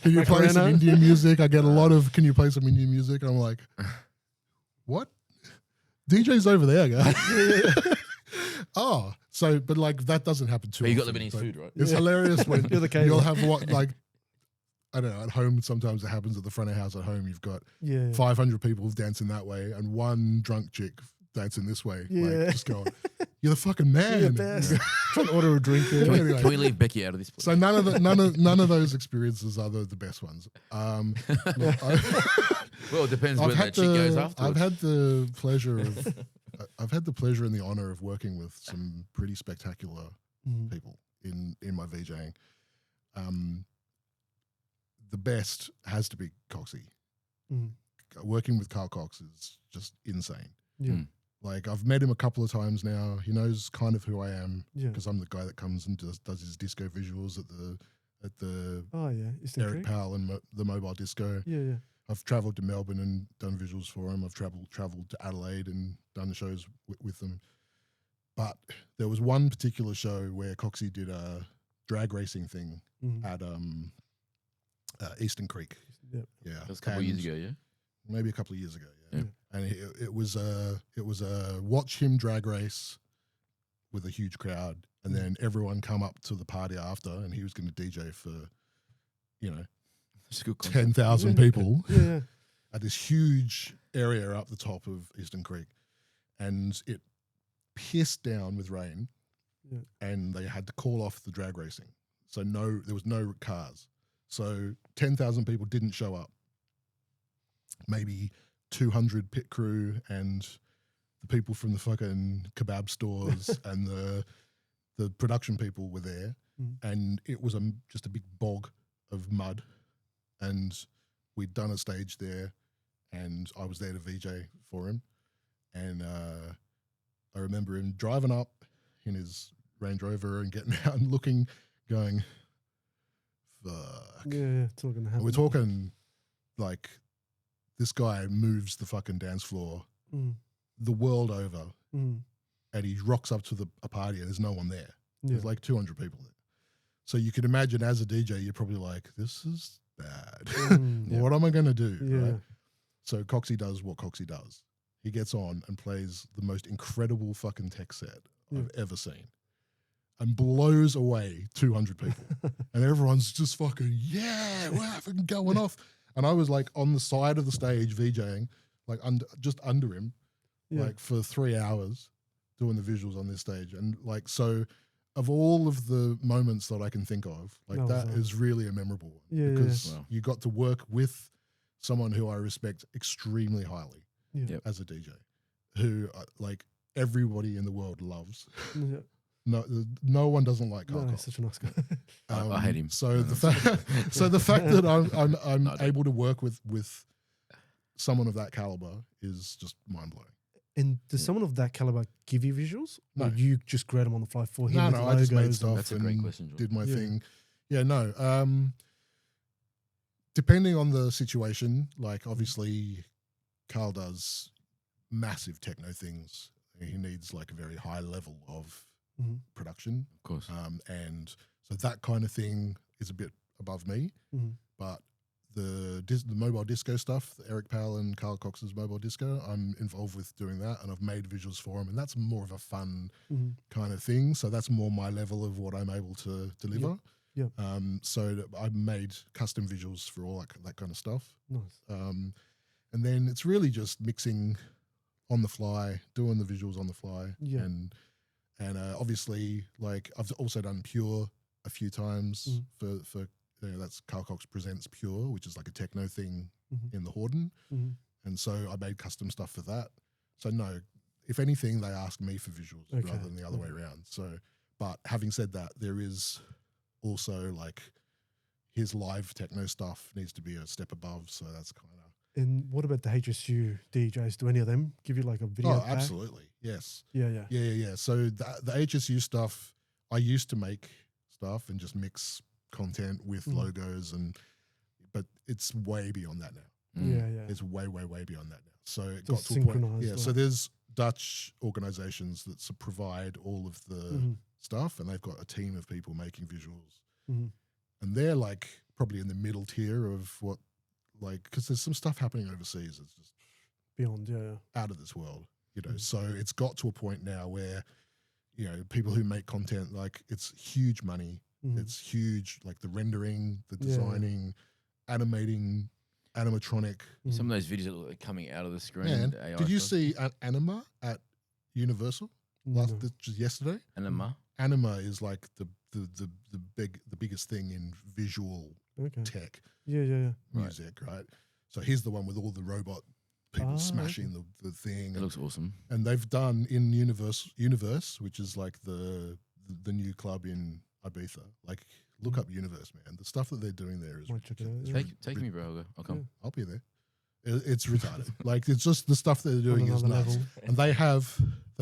can you play some Macarena? Indian music? I get a lot of, can you play some Indian music? I'm like, what? DJ's over there, guy. Oh, so, but like that doesn't happen too But you got often, Lebanese but food, right? It's Yeah. hilarious when You're the caterer. you'll have what, like, I don't know, at home sometimes it happens at the front of house at home. You've got Yeah. 500 people dancing that way and one drunk chick dancing this way. Yeah. Like, just going, you're the fucking man. You're the best. Trying to order a drink. Can Yeah. we, Anyway. can we leave Becky out of this? Please? So none of those experiences are the best ones. Well, it depends I've where that had chick goes the afterwards. I've had the pleasure of I've had the pleasure and the honor of working with some pretty spectacular Mm. people in my VJing. The best has to be Coxie. Mm. Working with Carl Cox is just insane. Yeah. Mm. Like, I've met him a couple of times now. He knows kind of who I am Yeah. because I'm the guy that comes and does his disco visuals at the Oh yeah. Eastern Eric Creek? Powell and the Mobile Disco. Yeah. Yeah. I've travelled to Melbourne and done visuals for him. I've travelled to Adelaide and done shows with them. But there was one particular show where Coxie did a drag racing thing Mm. at Eastern Creek. Yep. Yeah, That was a couple of years ago, yeah. maybe a couple of years ago. Yeah, Yeah. and it was a watch him drag race with a huge crowd, and then everyone come up to the party after, and he was going to DJ for, you know, It's a good concept. 10,000 Yeah. people Yeah. Yeah. at this huge area up the top of Eastern Creek, and it pissed down with rain, Yeah. and they had to call off the drag racing. So there was no cars. So 10,000 people didn't show up. Maybe 200 pit crew and the people from the fucking kebab stores and the production people were there, Mm. and it was just a big bog of mud, and we'd done a stage there, and I was there to VJ for him, and I remember him driving up in his Range Rover and getting out and looking, going, fuck. Yeah. Yeah. It's all gonna happen. And we're talking like this guy moves the fucking dance floor Mm. the world over, Mm. and he rocks up to a party and there's no one there. Yeah. There's like 200 people there. So you can imagine as a DJ, you're probably like, this is bad. Mm. What am I going to do? Yeah. Right? So Coxie does what Coxie does. He gets on and plays the most incredible fucking tech set Yeah. I've ever seen, and blows away 200 people. And everyone's just fucking, yeah, we're fucking going off. And I was like on the side of the stage VJing, like just under him, Yeah. like for 3 hours doing the visuals on this stage. And like, so of all of the moments that I can think of, like That was that is really a memorable one. Yeah, yeah, because yeah. Wow. you got to work with someone who I respect extremely highly Yeah. Yep. as a DJ, who like everybody in the world loves. Yeah. No one doesn't like Carl No, Cox. he's such a nice guy. I hate him. So the fact, so the fact that I'm No, I don't. able to work with someone of that caliber is just mind blowing. And does someone of that caliber give you visuals? No. Or you just create them on the fly for him? No, with no, I logos just made and- stuff That's a great and question, John. did my Yeah. thing. Yeah, no. Depending on the situation, like obviously Carl does massive techno things. He needs like a very high level of Mhm. production. Of course. And so that kind of thing is a bit above me. Mhm. But the mobile disco stuff, Eric Powell and Carl Cox's mobile disco, I'm involved with doing that, and I've made visuals for him, and that's more of a fun Mhm. kind of thing. So that's more my level of what I'm able to deliver. Yep. So I've made custom visuals for all that kind of stuff. Nice. And then it's really just mixing on the fly, doing the visuals on the fly, Yeah. and obviously like I've also done Pure a few times for that's Carl Cox Presents Pure, which is like a techno thing Mhm. in the Horden. Mhm. And so I made custom stuff for that. So no, if anything, they ask me for visuals Okay. rather than the other way around. So, but having said that, there is also like his live techno stuff needs to be a step above. So that's kind of. And what about the HSU DJs? Do any of them give you like a video? Oh, pack? absolutely. Yes. Yeah. Yeah. So the HSU stuff, I used to make stuff and just mix content with logos but it's way beyond that now. Mm. Yeah. It's way beyond that now. So it So got to a point. synchronized, Yeah. So like- there's Dutch organizations that provide all of the Mhm. stuff, and they've got a team of people making visuals, Mhm. and they're like probably in the middle tier of what, like, because there's some stuff happening overseas that's just Beyond, yeah. out of this world, So it's got to a point now where, people who make content, like, it's huge money. Mhm. It's huge, like the rendering, the Yeah. designing, animating, animatronic. Some of those videos that look like coming out of the screen. Man, the AI did you stuff. see Anima at Universal No. just yesterday? Anima? Anima is like the biggest thing in visual Okay. tech Yeah. music, right? So he's the one with all the robot people Ah, smashing the thing, It looks awesome. and they've done in Universe, which is like the new club in Ibiza. Like, look up Universe, man. The stuff that they're doing there is Might check it out, ridiculous. yeah. Take me, bro. I'll come. I'll be there. It's retarded. Like, it's just the stuff that they're doing is another nuts. level. And they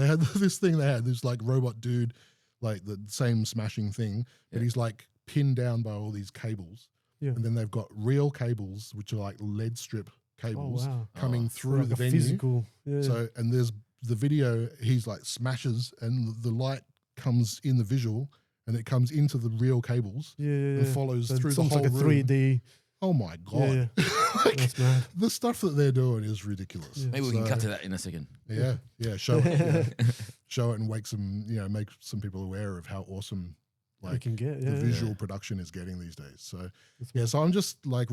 had this thing. They had this like robot dude, like the same smashing thing, but Yeah. he's like pinned down by all these cables. Yeah. And then they've got real cables, which are like lead strip Oh, cables wow. coming Oh. through Like the a venue. physical. Yeah. So, and there's the video, he's like smashes, and the light comes in the visual, and it comes into the real cables yeah. and follows So through it's the almost whole like a room. 3D. Oh my god! Like, That's mad. the stuff that they're doing is ridiculous. Yeah. Maybe we can So, cut to that in a second. Yeah, show it, show it, and make some people aware of how awesome You like can get, the yeah. visual production is getting these days. So That's yeah, mad. so I'm just like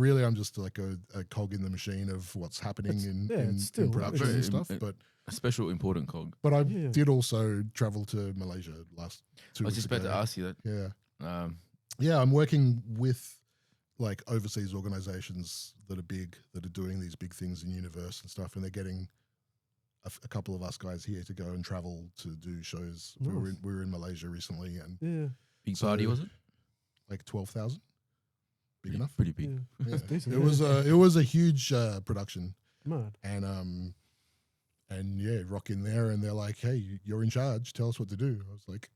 a cog in the machine of what's happening in it's still production very- and stuff. it- But A special important cog. I Yeah. did also travel to Malaysia last 2 I was weeks just about ago. to ask you that. Yeah, Yeah. I'm working with like overseas organizations that are doing these big things in Universe and stuff, and they're getting a couple of us guys here to go and travel to do shows. Nice. We were in Malaysia recently, and Yeah. Big So- party, was it? like 12,000, big Pretty- enough. Pretty big. Yeah. Yeah. That's decent. It was a huge production, mad. and yeah, rock in there, and they're like, "Hey, you're in charge. Tell us what to do." I was like,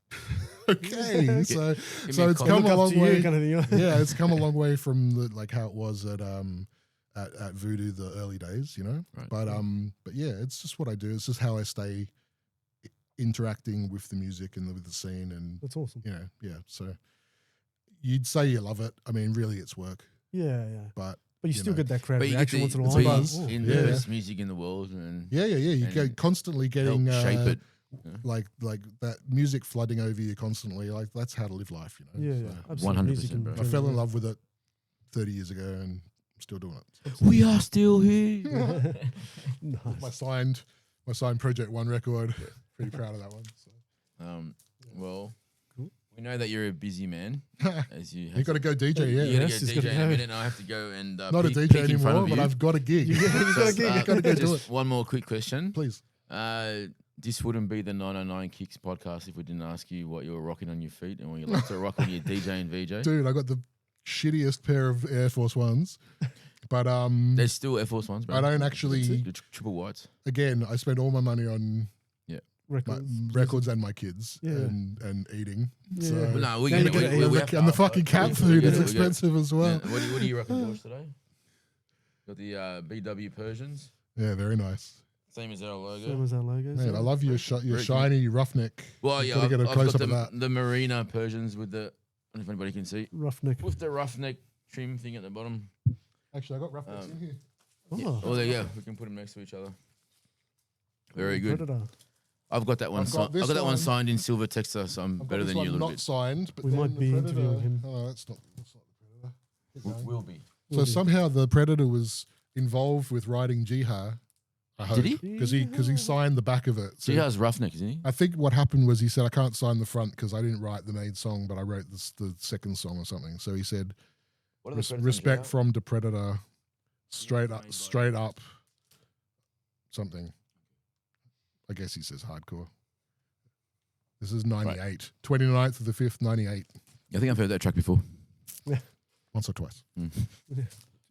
"Okay." So Give me so a it's call. come Look a up long to you way. kind of thing. Yeah, it's come a long way from like how it was at Voodoo the early days, Right. But yeah, it's just what I do. It's just how I stay interacting with the music and with the scene, and That's awesome. yeah. So you'd say you love it. I mean, really, it's work, Yeah. but But you You still know. get that crowd But you get reaction to once in a it's while. a Like, buzz. oh, in Yeah. the best music in the world and yeah. You And go constantly getting help shape it. like that music flooding over you constantly. Like, that's how to live life, Yeah, So yeah. Absolutely. 100%, Music in bro. I general, fell in yeah. love with it 30 years ago, and I'm still doing it. We are still here. Nice. My signed Project One record. Pretty proud of that one. So. Well, Cool. we know that you're a busy man, as you have. You got to go DJ, yeah. You gotta Yes, go he's gotta DJ in a go. minute, and I have to go and Not a peek DJ in front anymore, of but you. I've got a gig. He's got a gig. You gotta go do just it. one more quick question. Please. This wouldn't be the 909 Kickz podcast if we didn't ask you what you were rocking on your feet and what you like to rock when you're DJ and VJ. Dude, I got the shittiest pair of Air Force Ones. But There's still Air Force Ones, bro. I don't actually. The triple whites. Again, I spend all my money on my Records. and my kids Yeah. and eating. Yeah. So But no, we Now get you it. gotta eat. We have to and the ask, fucking right? cat We food get is it, we get it. expensive as well. Yeah. What do you reckon, George, today? Got the BW Persians. Yeah, very nice. Same as our logo. Same as our logos. Man, I love your Very shiny roughneck. Well, You've yeah, gotta I've, get a I've close got up of that. the Marina Persians with the. I don't know if anybody can see. Roughneck. With the roughneck trim thing at the bottom. Actually, I got roughnecks in here. Oh, Oh, there you go. We can put them next to each other. Very good. Predator. I've got that one. I've got I've this got that one one. signed in silver texture, so I'm I've got better this than you a one little not bit. signed, but We then might the be Predator, interviewing him. Oh, that's not the Predator. Keep going. Will be. So somehow the Predator was involved with writing Jihad. I hope. Did he? Because he signed the back of it. So Jihad's roughneck, isn't he? I think what happened was he said, I can't sign the front because I didn't write the main song, but I wrote the second song or something. So he said, What are the credits on respect Jihad? from the Predator, straight up, something. I guess he says hardcore. This is 98. 29th of the 5th, 98. I think I've heard that track before. Once or twice.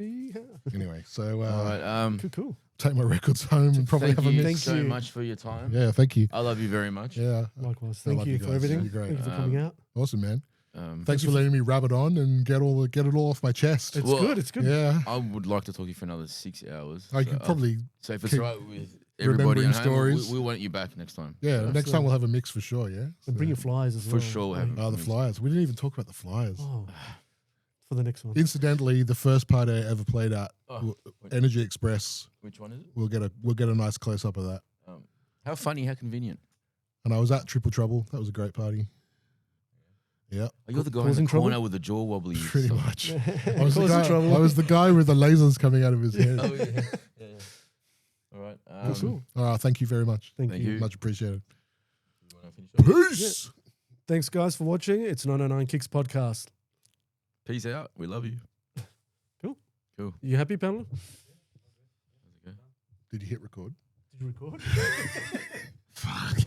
Yeah. Anyway, so All right. Cool. take my records home and probably Thank have a you mix. so you. much for your time. Yeah, thank you. I love you very much. Yeah, Likewise. I Thank love you you for guys. everything. You're great. Thank you for coming out. awesome, man. Um, Thanks for letting me rabbit on and get it all off my chest. It's Well, good. It's good. Yeah, I would like to talk to you for another 6 hours. I could probably. So if it's keep all right with everybody remembering at home, stories. we want you back next time. Yeah, next so- time we'll have a mix for sure. Yeah, And bring your flyers as For well. sure we'll have the mix. flyers. We didn't even talk about the flyers. Oh, for the next one. Incidentally, the first party I ever played at, Oh, wait, Energy Express. which one is it? We'll get a nice close up of that. How funny, how convenient. And I was at Triple Trouble. That was a great party. Yeah, Oh, you're the guy in Causing the corner trouble? with the jaw wobbly. pretty stuff. much. Causing trouble. I was the guy with the lasers coming out of his head. Oh, yeah. All right. Cool. All right, thank you very much. Thank Thank you. you. Much appreciated. You wanna finish off? Peace. Thanks, guys, for watching. It's 909 Kickz podcast. Peace out. We love you. You happy, Pamela? Did you hit record? Did you record? Fuck.